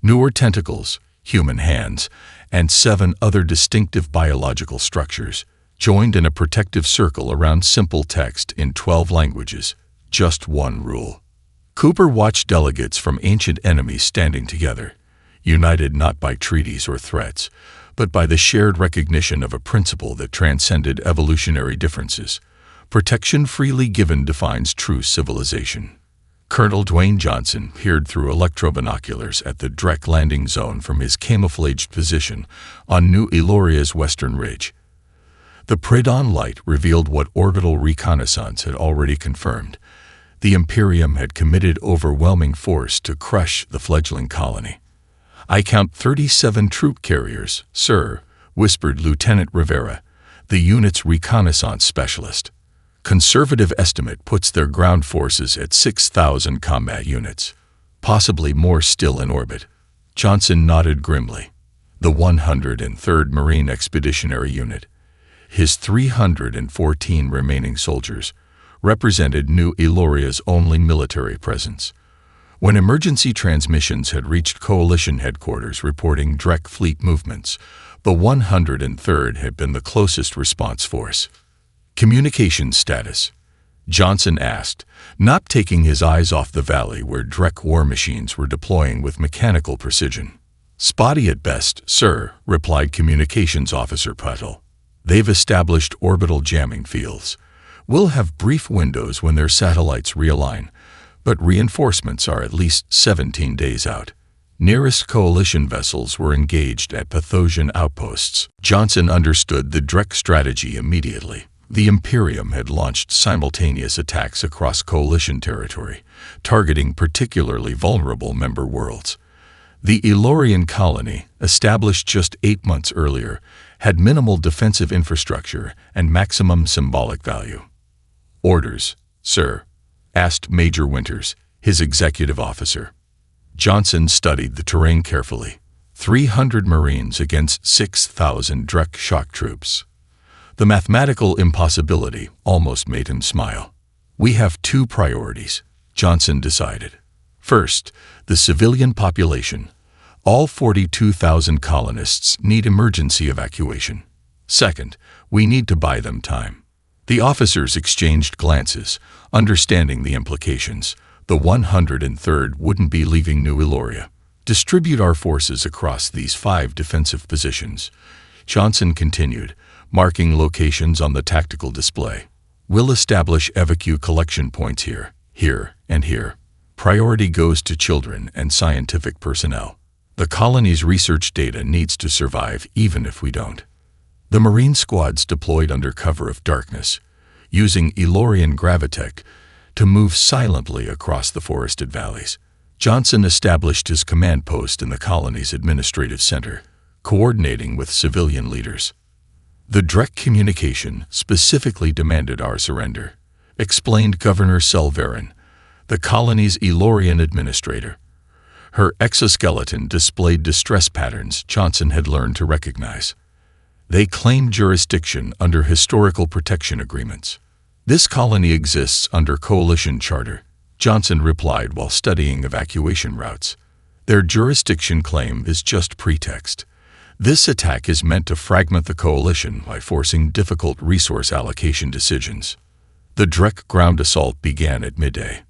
newer tentacles, human hands, and 7 other distinctive biological structures, joined in a protective circle around simple text in 12 languages. Just one rule. Cooper watched delegates from ancient enemies standing together, united not by treaties or threats, but by the shared recognition of a principle that transcended evolutionary differences. Protection freely given defines true civilization. Colonel Dwayne Johnson peered through electrobinoculars at the Drek landing zone from his camouflaged position on New Eloria's western ridge. The pre-dawn light revealed what orbital reconnaissance had already confirmed. The Imperium had committed overwhelming force to crush the fledgling colony. "I count 37 troop carriers, sir," whispered Lieutenant Rivera, the unit's reconnaissance specialist. Conservative estimate puts their ground forces at 6,000 combat units, possibly more still in orbit. Johnson nodded grimly. The 103rd Marine Expeditionary Unit, his 314 remaining soldiers, represented New Eloria's only military presence. When emergency transmissions had reached Coalition headquarters reporting Drek fleet movements, the 103rd had been the closest response force. "Communications status?" Johnson asked, not taking his eyes off the valley where Drek war machines were deploying with mechanical precision. "Spotty at best, sir," replied Communications Officer Puttle. "They've established orbital jamming fields. We'll have brief windows when their satellites realign, but reinforcements are at least 17 days out." Nearest coalition vessels were engaged at Pathosian outposts. Johnson understood the Drek strategy immediately. The Imperium had launched simultaneous attacks across coalition territory, targeting particularly vulnerable member worlds. The Elorian colony, established just 8 months earlier, had minimal defensive infrastructure and maximum symbolic value. "Orders, sir?" asked Major Winters, his executive officer. Johnson studied the terrain carefully. 300 Marines against 6,000 Drek shock troops. The mathematical impossibility almost made him smile. "We have 2 priorities," Johnson decided. First, the civilian population. All 42,000 colonists need emergency evacuation. Second, we need to buy them time. The officers exchanged glances, understanding the implications. The 103rd wouldn't be leaving New Eloria. "Distribute our forces across these 5 defensive positions," Johnson continued, marking locations on the tactical display. "We'll establish evacu collection points here, here, and here. Priority goes to children and scientific personnel. The colony's research data needs to survive even if we don't." The Marine squads deployed under cover of darkness, using Elorian gravitech to move silently across the forested valleys. Johnson established his command post in the colony's administrative center, coordinating with civilian leaders. "The Drek communication specifically demanded our surrender," explained Governor Selverin, the colony's Elorian administrator. Her exoskeleton displayed distress patterns Johnson had learned to recognize. "They claim jurisdiction under historical protection agreements. This colony exists under Coalition Charter," Johnson replied while studying evacuation routes. "Their jurisdiction claim is just pretext. This attack is meant to fragment the Coalition by forcing difficult resource allocation decisions." The Drek ground assault began at midday.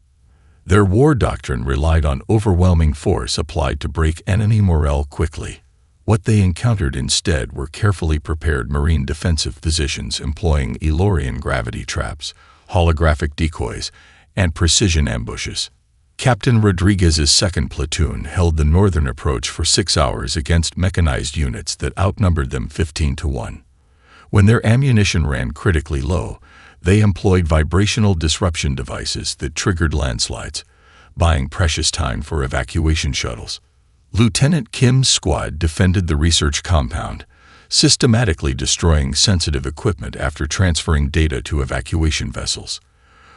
Their war doctrine relied on overwhelming force applied to break enemy morale quickly. What they encountered instead were carefully prepared Marine defensive positions employing Elorian gravity traps, holographic decoys, and precision ambushes. Captain Rodriguez's second platoon held the northern approach for 6 hours against mechanized units that outnumbered them 15-1. When their ammunition ran critically low, they employed vibrational disruption devices that triggered landslides, buying precious time for evacuation shuttles. Lieutenant Kim's squad defended the research compound, systematically destroying sensitive equipment after transferring data to evacuation vessels.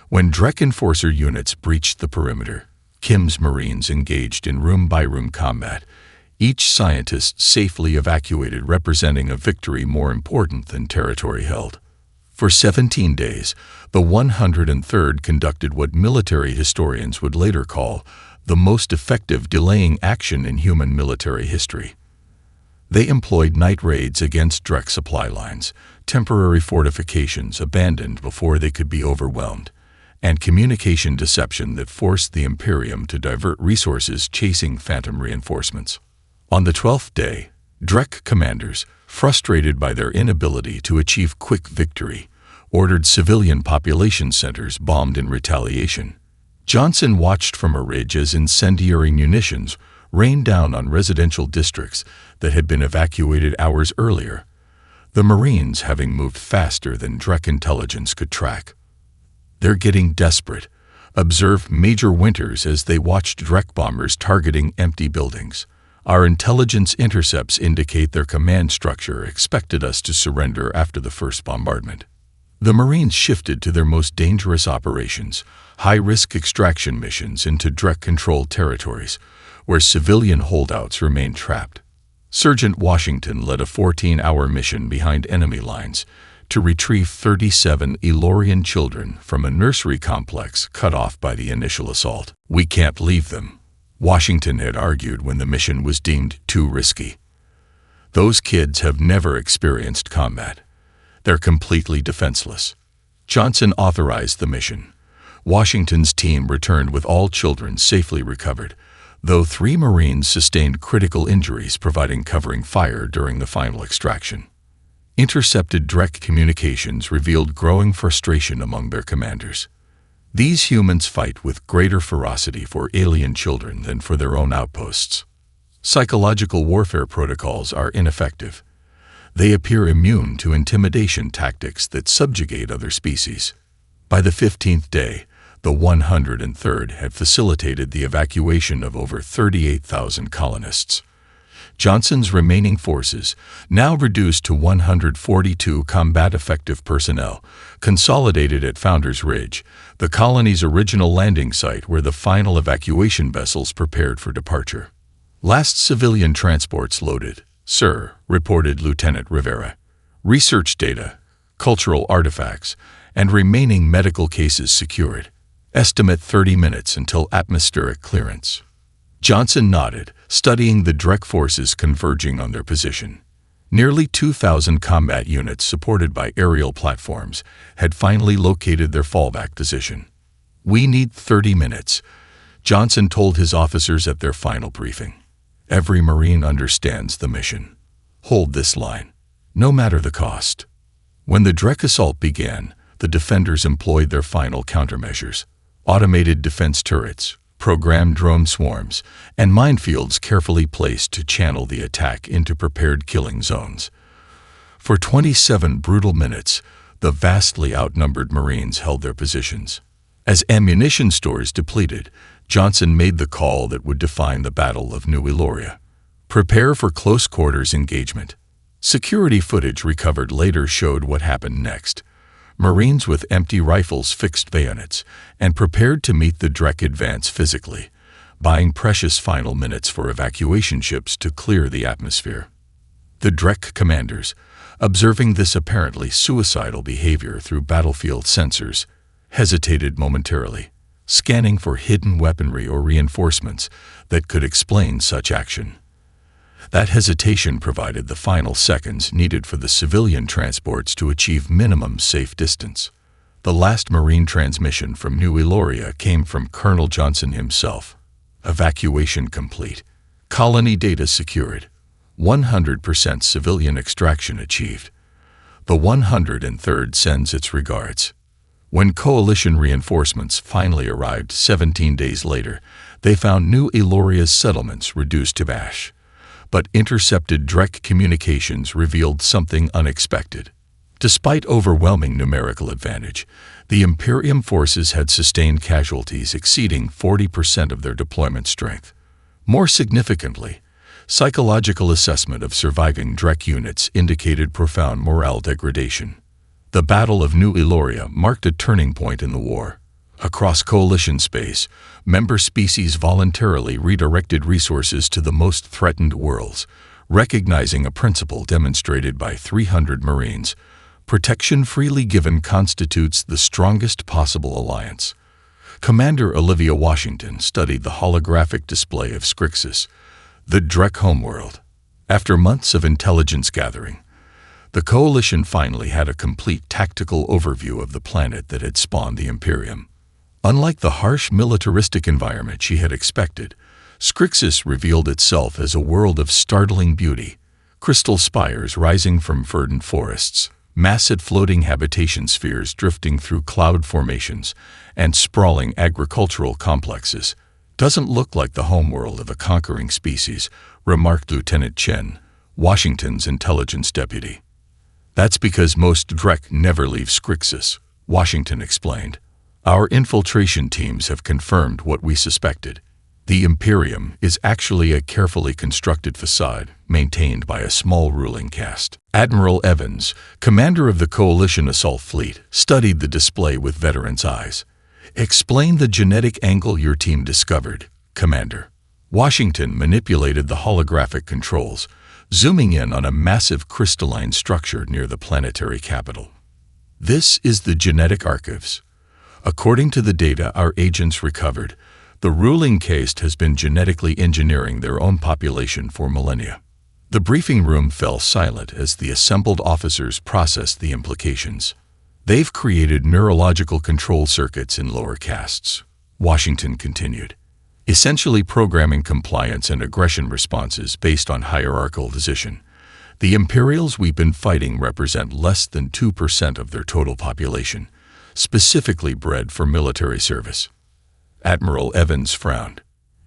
When Drek Enforcer units breached the perimeter, Kim's Marines engaged in room-by-room combat, each scientist safely evacuated, representing a victory more important than territory held. For 17 days, the 103rd conducted what military historians would later call the most effective delaying action in human military history. They employed night raids against Drek supply lines, temporary fortifications abandoned before they could be overwhelmed, and communication deception that forced the Imperium to divert resources chasing phantom reinforcements. On the 12th day, Drek commanders, frustrated by their inability to achieve quick victory, ordered civilian population centers bombed in retaliation. Johnson watched from a ridge as incendiary munitions rained down on residential districts that had been evacuated hours earlier, the Marines having moved faster than Drek intelligence could track. "They're getting desperate," observed Major Winters as they watched Drek bombers targeting empty buildings. "Our intelligence intercepts indicate their command structure expected us to surrender after the first bombardment." The Marines shifted to their most dangerous operations, high-risk extraction missions into Drek-controlled territories, where civilian holdouts remained trapped. Sergeant Washington led a 14-hour mission behind enemy lines to retrieve 37 Elorian children from a nursery complex cut off by the initial assault. "We can't leave them," Washington had argued when the mission was deemed too risky. "Those kids have never experienced combat. They're completely defenseless." Johnson authorized the mission. Washington's team returned with all children safely recovered, though 3 Marines sustained critical injuries providing covering fire during the final extraction. Intercepted Drek communications revealed growing frustration among their commanders. These humans fight with greater ferocity for alien children than for their own outposts. Psychological warfare protocols are ineffective. They appear immune to intimidation tactics that subjugate other species. By the 15th day, the 103rd had facilitated the evacuation of over 38,000 colonists. Johnson's remaining forces, now reduced to 142 combat-effective personnel, consolidated at Founders Ridge, the colony's original landing site where the final evacuation vessels prepared for departure. "Last civilian transports loaded, sir," reported Lieutenant Rivera. "Research data, cultural artifacts, and remaining medical cases secured. Estimate 30 minutes until atmospheric clearance." Johnson nodded, studying the Drek forces converging on their position. Nearly 2,000 combat units supported by aerial platforms had finally located their fallback position. "We need 30 minutes," Johnson told his officers at their final briefing. "Every Marine understands the mission. Hold this line, no matter the cost." When the Drek assault began, the defenders employed their final countermeasures: automated defense turrets, programmed drone swarms, and minefields carefully placed to channel the attack into prepared killing zones. For 27 brutal minutes, the vastly outnumbered Marines held their positions. As ammunition stores depleted, Johnson made the call that would define the Battle of New Eloria: prepare for close-quarters engagement. Security footage recovered later showed what happened next. Marines with empty rifles fixed bayonets and prepared to meet the Drek advance physically, buying precious final minutes for evacuation ships to clear the atmosphere. The Drek commanders, observing this apparently suicidal behavior through battlefield sensors, hesitated momentarily, scanning for hidden weaponry or reinforcements that could explain such action. That hesitation provided the final seconds needed for the civilian transports to achieve minimum safe distance. The last Marine transmission from New Eloria came from Colonel Johnson himself. "Evacuation complete. Colony data secured. 100% civilian extraction achieved. The 103rd sends its regards. When coalition reinforcements finally arrived 17 days later, they found New Eloria's settlements reduced to ash. But intercepted Drek communications revealed something unexpected. Despite overwhelming numerical advantage, the Imperium forces had sustained casualties exceeding 40% of their deployment strength. More significantly, psychological assessment of surviving Drek units indicated profound morale degradation. The Battle of New Eloria marked a turning point in the war. Across coalition space, member species voluntarily redirected resources to the most threatened worlds, recognizing a principle demonstrated by 300 Marines. Protection freely given constitutes the strongest possible alliance. Commander Olivia Washington studied the holographic display of Scrixis, the Drek homeworld. After months of intelligence gathering, the Coalition finally had a complete tactical overview of the planet that had spawned the Imperium. Unlike the harsh militaristic environment she had expected, Scrixis revealed itself as a world of startling beauty. Crystal spires rising from verdant forests, massive floating habitation spheres drifting through cloud formations, and sprawling agricultural complexes. "Doesn't look like the homeworld of a conquering species," remarked Lieutenant Chen, Washington's intelligence deputy. "That's because most Drek never leave Scrixis," Washington explained. "Our infiltration teams have confirmed what we suspected. The Imperium is actually a carefully constructed facade maintained by a small ruling caste." Admiral Evans, commander of the Coalition Assault Fleet, studied the display with veteran's eyes. "Explain the genetic angle your team discovered, Commander." Washington manipulated the holographic controls, zooming in on a massive crystalline structure near the planetary capital. "This is the genetic archives. According to the data our agents recovered, the ruling caste has been genetically engineering their own population for millennia." The briefing room fell silent as the assembled officers processed the implications. "They've created neurological control circuits in lower castes," Washington continued, "essentially programming compliance and aggression responses based on hierarchical decision. The Imperials we've been fighting represent less than 2% of their total population, specifically bred for military service." Admiral Evans frowned.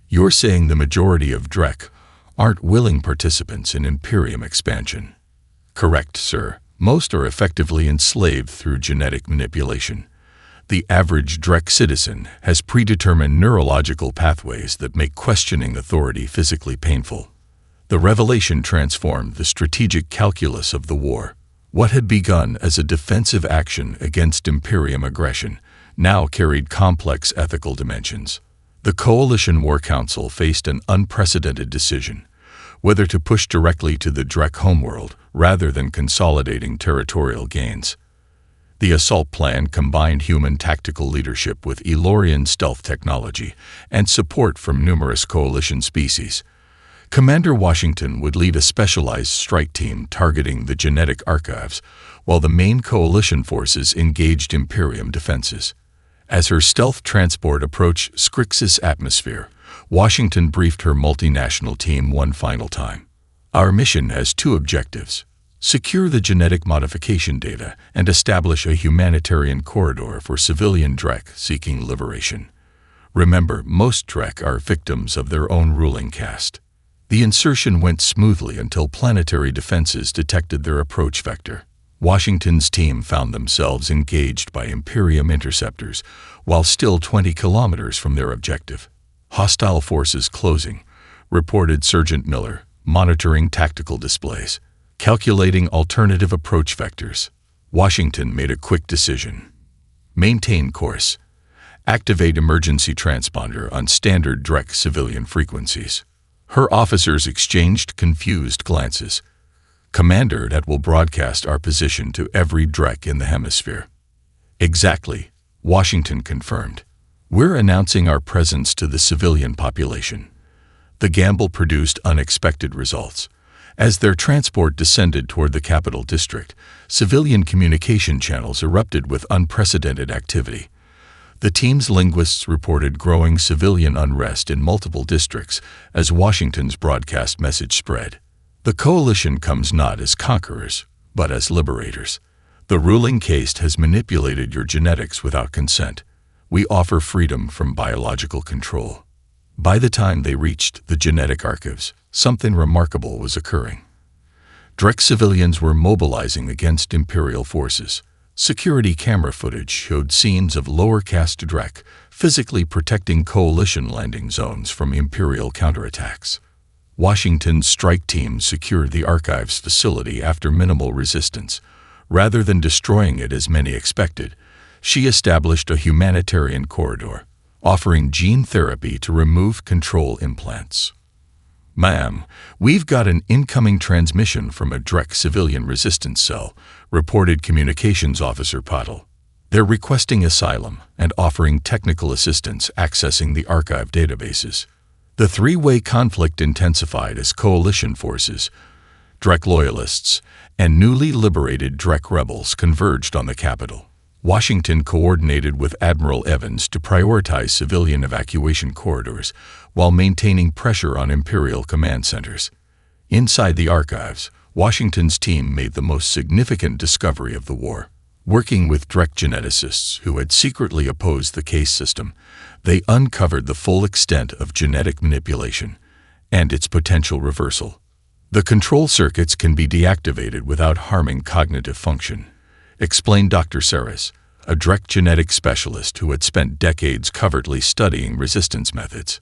"You're saying the majority of Drek aren't willing participants in Imperium expansion?" "Correct, sir. Most are effectively enslaved through genetic manipulation. The average Drek citizen has predetermined neurological pathways that make questioning authority physically painful." The revelation transformed the strategic calculus of the war. What had begun as a defensive action against Imperium aggression now carried complex ethical dimensions. The Coalition War Council faced an unprecedented decision: whether to push directly to the Drek homeworld rather than consolidating territorial gains. The assault plan combined human tactical leadership with Elorian stealth technology and support from numerous Coalition species. Commander Washington would lead a specialized strike team targeting the genetic archives, while the main Coalition forces engaged Imperium defenses. As her stealth transport approached Scrixis atmosphere, Washington briefed her multinational team one final time. "Our mission has two objectives: secure the genetic modification data and establish a humanitarian corridor for civilian Drek seeking liberation. Remember, most Drek are victims of their own ruling caste." The insertion went smoothly until planetary defenses detected their approach vector. Washington's team found themselves engaged by Imperium interceptors while still 20 kilometers from their objective. "Hostile forces closing," reported Sergeant Miller, monitoring tactical displays. Calculating alternative approach vectors, Washington made a quick decision. "Maintain course. Activate emergency transponder on standard Drek civilian frequencies." Her officers exchanged confused glances. "Commander, that will broadcast our position to every Drek in the hemisphere." "Exactly," Washington confirmed. "We're announcing our presence to the civilian population." The gamble produced unexpected results. As their transport descended toward the capital district, civilian communication channels erupted with unprecedented activity. The team's linguists reported growing civilian unrest in multiple districts as Washington's broadcast message spread. The coalition comes not as conquerors, but as liberators. The ruling caste has manipulated your genetics without consent. We offer freedom from biological control. By the time they reached the genetic archives, something remarkable was occurring. Drek civilians were mobilizing against Imperial forces. Security camera footage showed scenes of lower caste Drek physically protecting coalition landing zones from Imperial counterattacks. Washington's strike team secured the archives facility after minimal resistance. Rather than destroying it as many expected, she established a humanitarian corridor, offering gene therapy to remove control implants. "Ma'am, we've got an incoming transmission from a Drek civilian resistance cell," reported Communications Officer Patel. "They're requesting asylum and offering technical assistance accessing the archive databases." The three-way conflict intensified as coalition forces, Drek loyalists, and newly liberated Drek rebels converged on the capital. Washington coordinated with Admiral Evans to prioritize civilian evacuation corridors while maintaining pressure on Imperial command centers. Inside the archives, Washington's team made the most significant discovery of the war. Working with Drek geneticists who had secretly opposed the case system, they uncovered the full extent of genetic manipulation and its potential reversal. The control circuits can be deactivated without harming cognitive function, explained Dr. Saris, a Drek genetic specialist who had spent decades covertly studying resistance methods.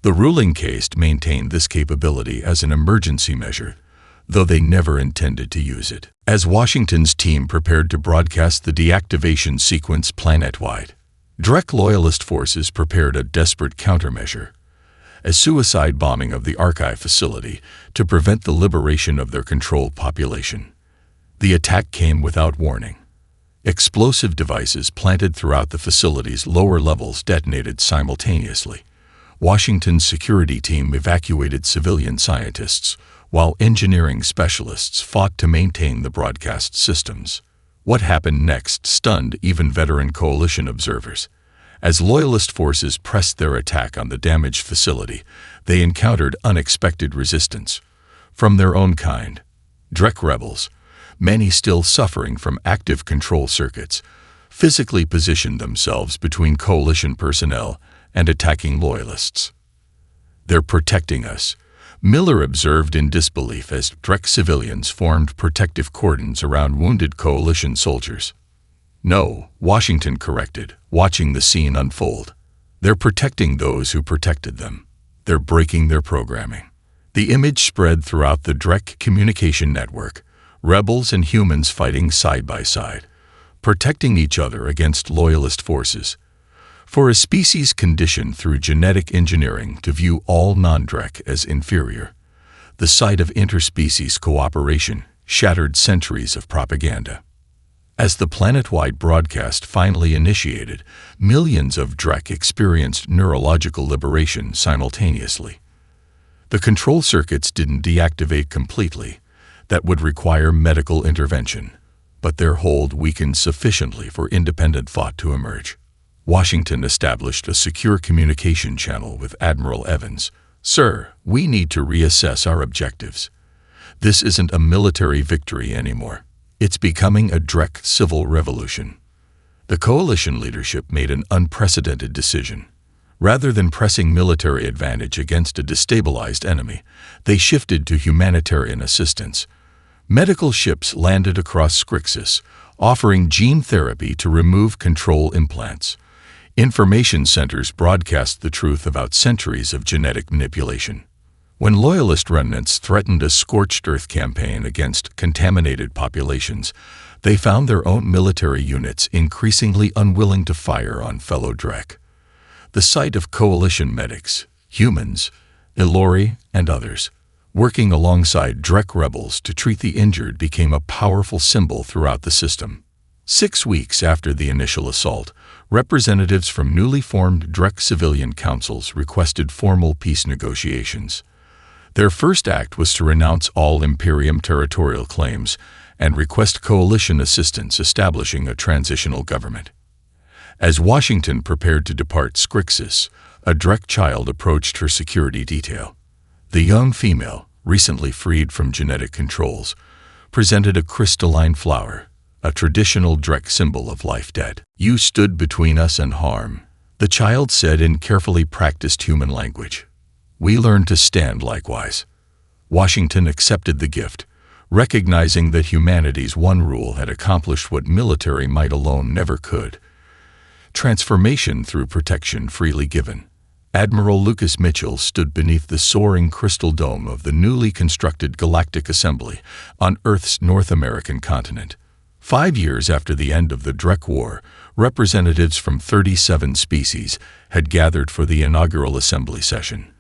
The ruling caste maintained this capability as an emergency measure, though they never intended to use it. As Washington's team prepared to broadcast the deactivation sequence planet-wide, Drek loyalist forces prepared a desperate countermeasure, a suicide bombing of the archive facility to prevent the liberation of their controlled population. The attack came without warning. Explosive devices planted throughout the facility's lower levels detonated simultaneously. Washington's security team evacuated civilian scientists, while engineering specialists fought to maintain the broadcast systems. What happened next stunned even veteran coalition observers. As loyalist forces pressed their attack on the damaged facility, they encountered unexpected resistance from their own kind. Drek rebels, many still suffering from active control circuits, physically positioned themselves between coalition personnel and attacking loyalists. "They're protecting us," Miller observed in disbelief as Drek civilians formed protective cordons around wounded coalition soldiers. "No," Washington corrected, watching the scene unfold. "They're protecting those who protected them. They're breaking their programming." The image spread throughout the Drek communication network, rebels and humans fighting side by side, protecting each other against loyalist forces. For a species conditioned through genetic engineering to view all non-Drek as inferior, the sight of interspecies cooperation shattered centuries of propaganda. As the planet-wide broadcast finally initiated, millions of Drek experienced neurological liberation simultaneously. The control circuits didn't deactivate completely. That would require medical intervention, but their hold weakened sufficiently for independent thought to emerge. Washington established a secure communication channel with Admiral Evans. "Sir, we need to reassess our objectives. This isn't a military victory anymore. It's becoming a Drek civil revolution." The coalition leadership made an unprecedented decision. Rather than pressing military advantage against a destabilized enemy, they shifted to humanitarian assistance. Medical ships landed across Scrixis, offering gene therapy to remove control implants. Information centers broadcast the truth about centuries of genetic manipulation. When loyalist remnants threatened a scorched earth campaign against contaminated populations, they found their own military units increasingly unwilling to fire on fellow Drek. The sight of coalition medics, humans, Ilori, and others, working alongside Drek rebels to treat the injured became a powerful symbol throughout the system. 6 weeks after the initial assault, representatives from newly formed Drek civilian councils requested formal peace negotiations. Their first act was to renounce all Imperium territorial claims and request coalition assistance establishing a transitional government. As Washington prepared to depart Scrixis, a Drek child approached her security detail. The young female, recently freed from genetic controls, presented a crystalline flower, a traditional Drek symbol of life dead. "You stood between us and harm," the child said in carefully practiced human language. "We learned to stand likewise." Washington accepted the gift, recognizing that humanity's one rule had accomplished what military might alone never could: transformation through protection freely given. Admiral Lucas Mitchell stood beneath the soaring crystal dome of the newly constructed Galactic Assembly on Earth's North American continent. 5 years after the end of the Drek War, representatives from 37 species had gathered for the inaugural assembly session.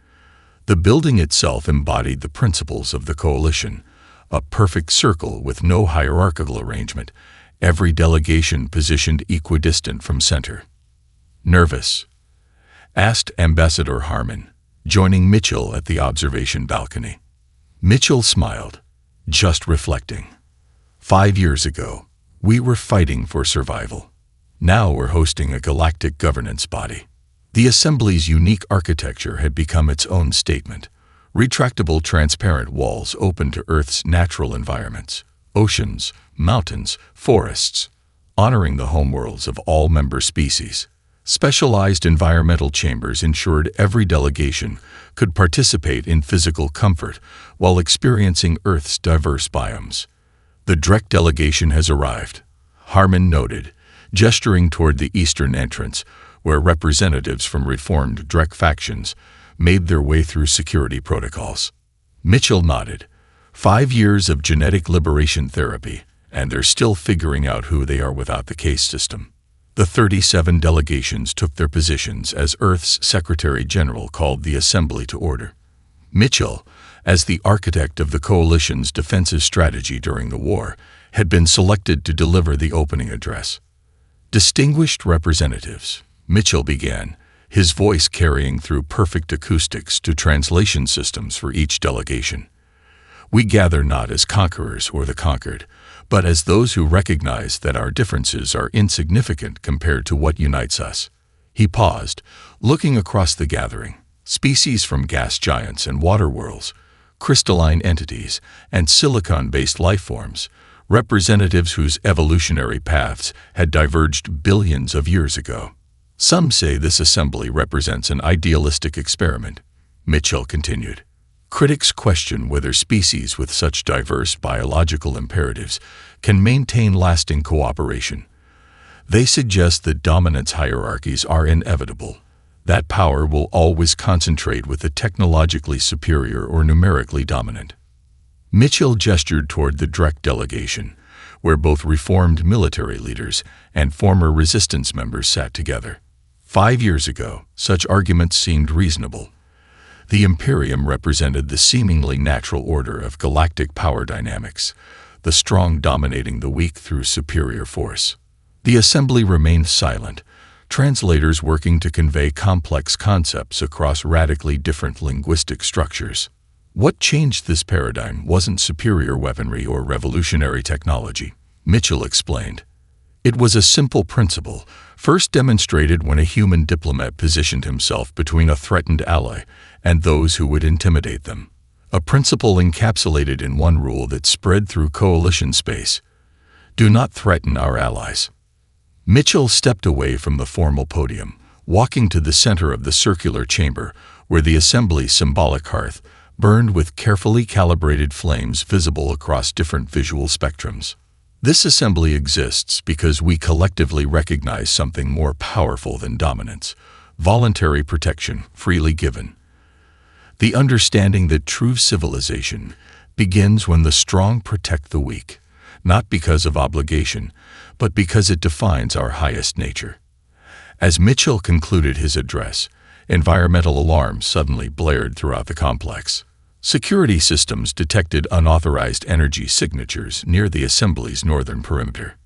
The building itself embodied the principles of the coalition, a perfect circle with no hierarchical arrangement, every delegation positioned equidistant from center. "Nervous?" asked Ambassador Harmon, joining Mitchell at the observation balcony. Mitchell smiled, just reflecting. 5 years ago, we were fighting for survival. Now we're hosting a galactic governance body. The Assembly's unique architecture had become its own statement. Retractable transparent walls open to Earth's natural environments, oceans, mountains, forests, honoring the homeworlds of all member species. Specialized environmental chambers ensured every delegation could participate in physical comfort while experiencing Earth's diverse biomes. "The Drek delegation has arrived," Harmon noted, gesturing toward the eastern entrance, where representatives from reformed Drek factions made their way through security protocols. Mitchell nodded. 5 years of genetic liberation therapy, and they're still figuring out who they are without the case system. The 37 delegations took their positions as Earth's Secretary General called the Assembly to order. Mitchell, as the architect of the coalition's defensive strategy during the war, had been selected to deliver the opening address. "Distinguished representatives," Mitchell began, his voice carrying through perfect acoustics to translation systems for each delegation. "We gather not as conquerors or the conquered, but as those who recognize that our differences are insignificant compared to what unites us." He paused, looking across the gathering. Species from gas giants and water worlds, crystalline entities, and silicon-based life forms, representatives whose evolutionary paths had diverged billions of years ago. "Some say this assembly represents an idealistic experiment," Mitchell continued. "Critics question whether species with such diverse biological imperatives can maintain lasting cooperation. They suggest that dominance hierarchies are inevitable. That power will always concentrate with the technologically superior or numerically dominant." Mitchell gestured toward the Drek delegation, where both reformed military leaders and former resistance members sat together. 5 years ago, such arguments seemed reasonable. The Imperium represented the seemingly natural order of galactic power dynamics, the strong dominating the weak through superior force. The Assembly remained silent, translators working to convey complex concepts across radically different linguistic structures. What changed this paradigm wasn't superior weaponry or revolutionary technology, Mitchell explained. It was a simple principle, first demonstrated when a human diplomat positioned himself between a threatened ally and those who would intimidate them. A principle encapsulated in one rule that spread through coalition space: do not threaten our allies. Mitchell stepped away from the formal podium, walking to the center of the circular chamber where the Assembly's symbolic hearth burned with carefully calibrated flames visible across different visual spectrums. This assembly exists because we collectively recognize something more powerful than dominance: voluntary protection, freely given. The understanding that true civilization begins when the strong protect the weak, not because of obligation, but because it defines our highest nature. As Mitchell concluded his address, environmental alarms suddenly blared throughout the complex. Security systems detected unauthorized energy signatures near the Assembly's northern perimeter.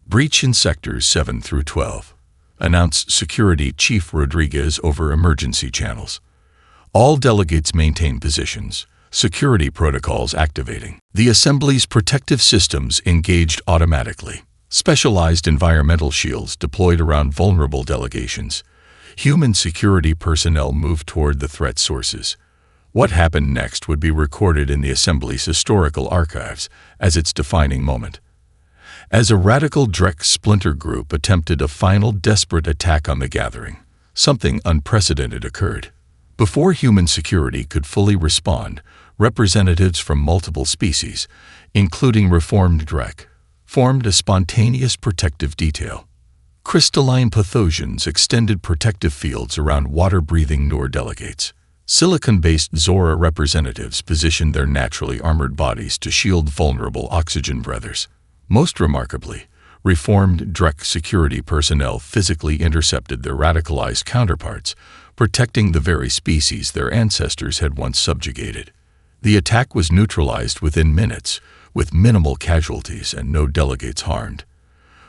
"Breach in sectors 7 through 12, announced Security Chief Rodriguez over emergency channels. All delegates maintain positions, security protocols activating. The Assembly's protective systems engaged automatically. Specialized environmental shields deployed around vulnerable delegations. Human security personnel moved toward the threat sources. What happened next would be recorded in the Assembly's historical archives as its defining moment. As a radical Drek splinter group attempted a final desperate attack on the gathering, something unprecedented occurred. Before human security could fully respond, representatives from multiple species, including reformed Drek, formed a spontaneous protective detail. Crystalline pathogens extended protective fields around water-breathing Noor delegates. Silicon-based Zora representatives positioned their naturally armored bodies to shield vulnerable oxygen breathers. Most remarkably, reformed Drek security personnel physically intercepted their radicalized counterparts, protecting the very species their ancestors had once subjugated. The attack was neutralized within minutes, with minimal casualties and no delegates harmed.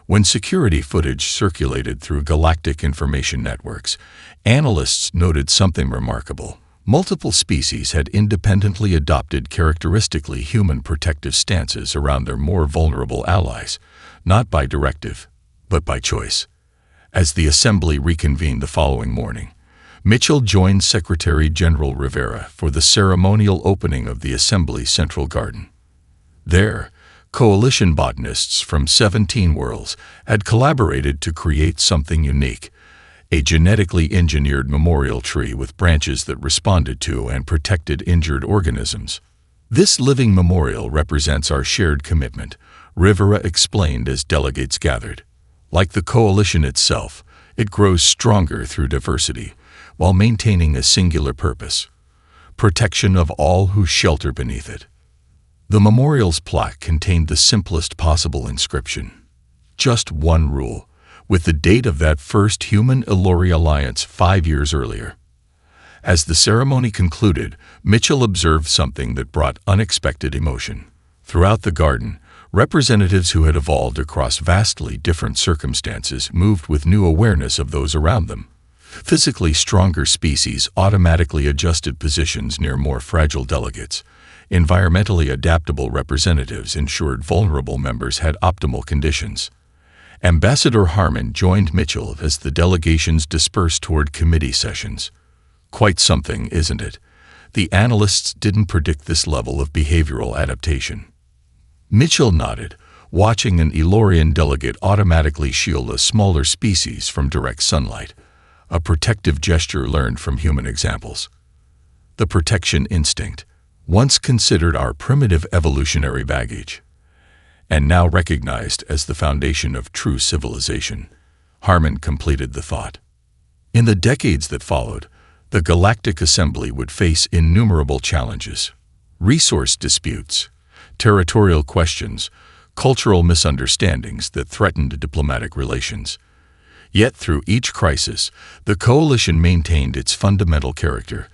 When security footage circulated through Galactic information networks, analysts noted something remarkable. Multiple species had independently adopted characteristically human protective stances around their more vulnerable allies, not by directive, but by choice. As the Assembly reconvened the following morning, Mitchell joined Secretary General Rivera for the ceremonial opening of the Assembly's Central Garden. There, coalition botanists from 17 worlds had collaborated to create something unique, a genetically engineered memorial tree with branches that responded to and protected injured organisms. This living memorial represents our shared commitment, Rivera explained as delegates gathered. Like the coalition itself, it grows stronger through diversity, while maintaining a singular purpose: protection of all who shelter beneath it. The memorial's plaque contained the simplest possible inscription: just one rule, with the date of that first human-Ilori alliance 5 years earlier. As the ceremony concluded, Mitchell observed something that brought unexpected emotion. Throughout the garden, representatives who had evolved across vastly different circumstances moved with new awareness of those around them. Physically stronger species automatically adjusted positions near more fragile delegates. Environmentally adaptable representatives ensured vulnerable members had optimal conditions. Ambassador Harmon joined Mitchell as the delegations dispersed toward committee sessions. Quite something, isn't it? The analysts didn't predict this level of behavioral adaptation. Mitchell nodded, watching an Ilorian delegate automatically shield a smaller species from direct sunlight, a protective gesture learned from human examples. The protection instinct, once considered our primitive evolutionary baggage, and now recognized as the foundation of true civilization. Harmon completed the thought. In the decades that followed, the Galactic Assembly would face innumerable challenges: resource disputes, territorial questions, cultural misunderstandings that threatened diplomatic relations. Yet through each crisis, the coalition maintained its fundamental character,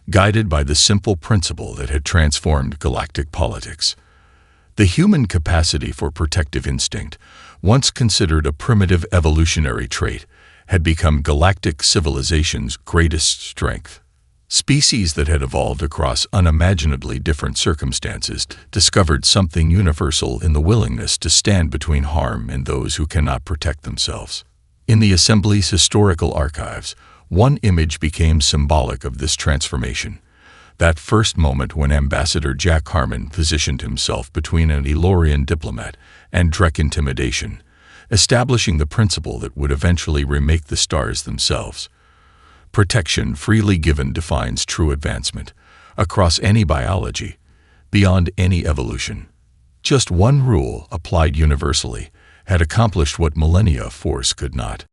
guided by the simple principle that had transformed galactic politics. The human capacity for protective instinct, once considered a primitive evolutionary trait, had become galactic civilization's greatest strength. Species that had evolved across unimaginably different circumstances discovered something universal in the willingness to stand between harm and those who cannot protect themselves. In the Assembly's historical archives, one image became symbolic of this transformation: that first moment when Ambassador Jack Harmon positioned himself between an Ilorian diplomat and Drek intimidation, establishing the principle that would eventually remake the stars themselves. Protection freely given defines true advancement, across any biology, beyond any evolution. Just one rule, applied universally, had accomplished what millennia of force could not.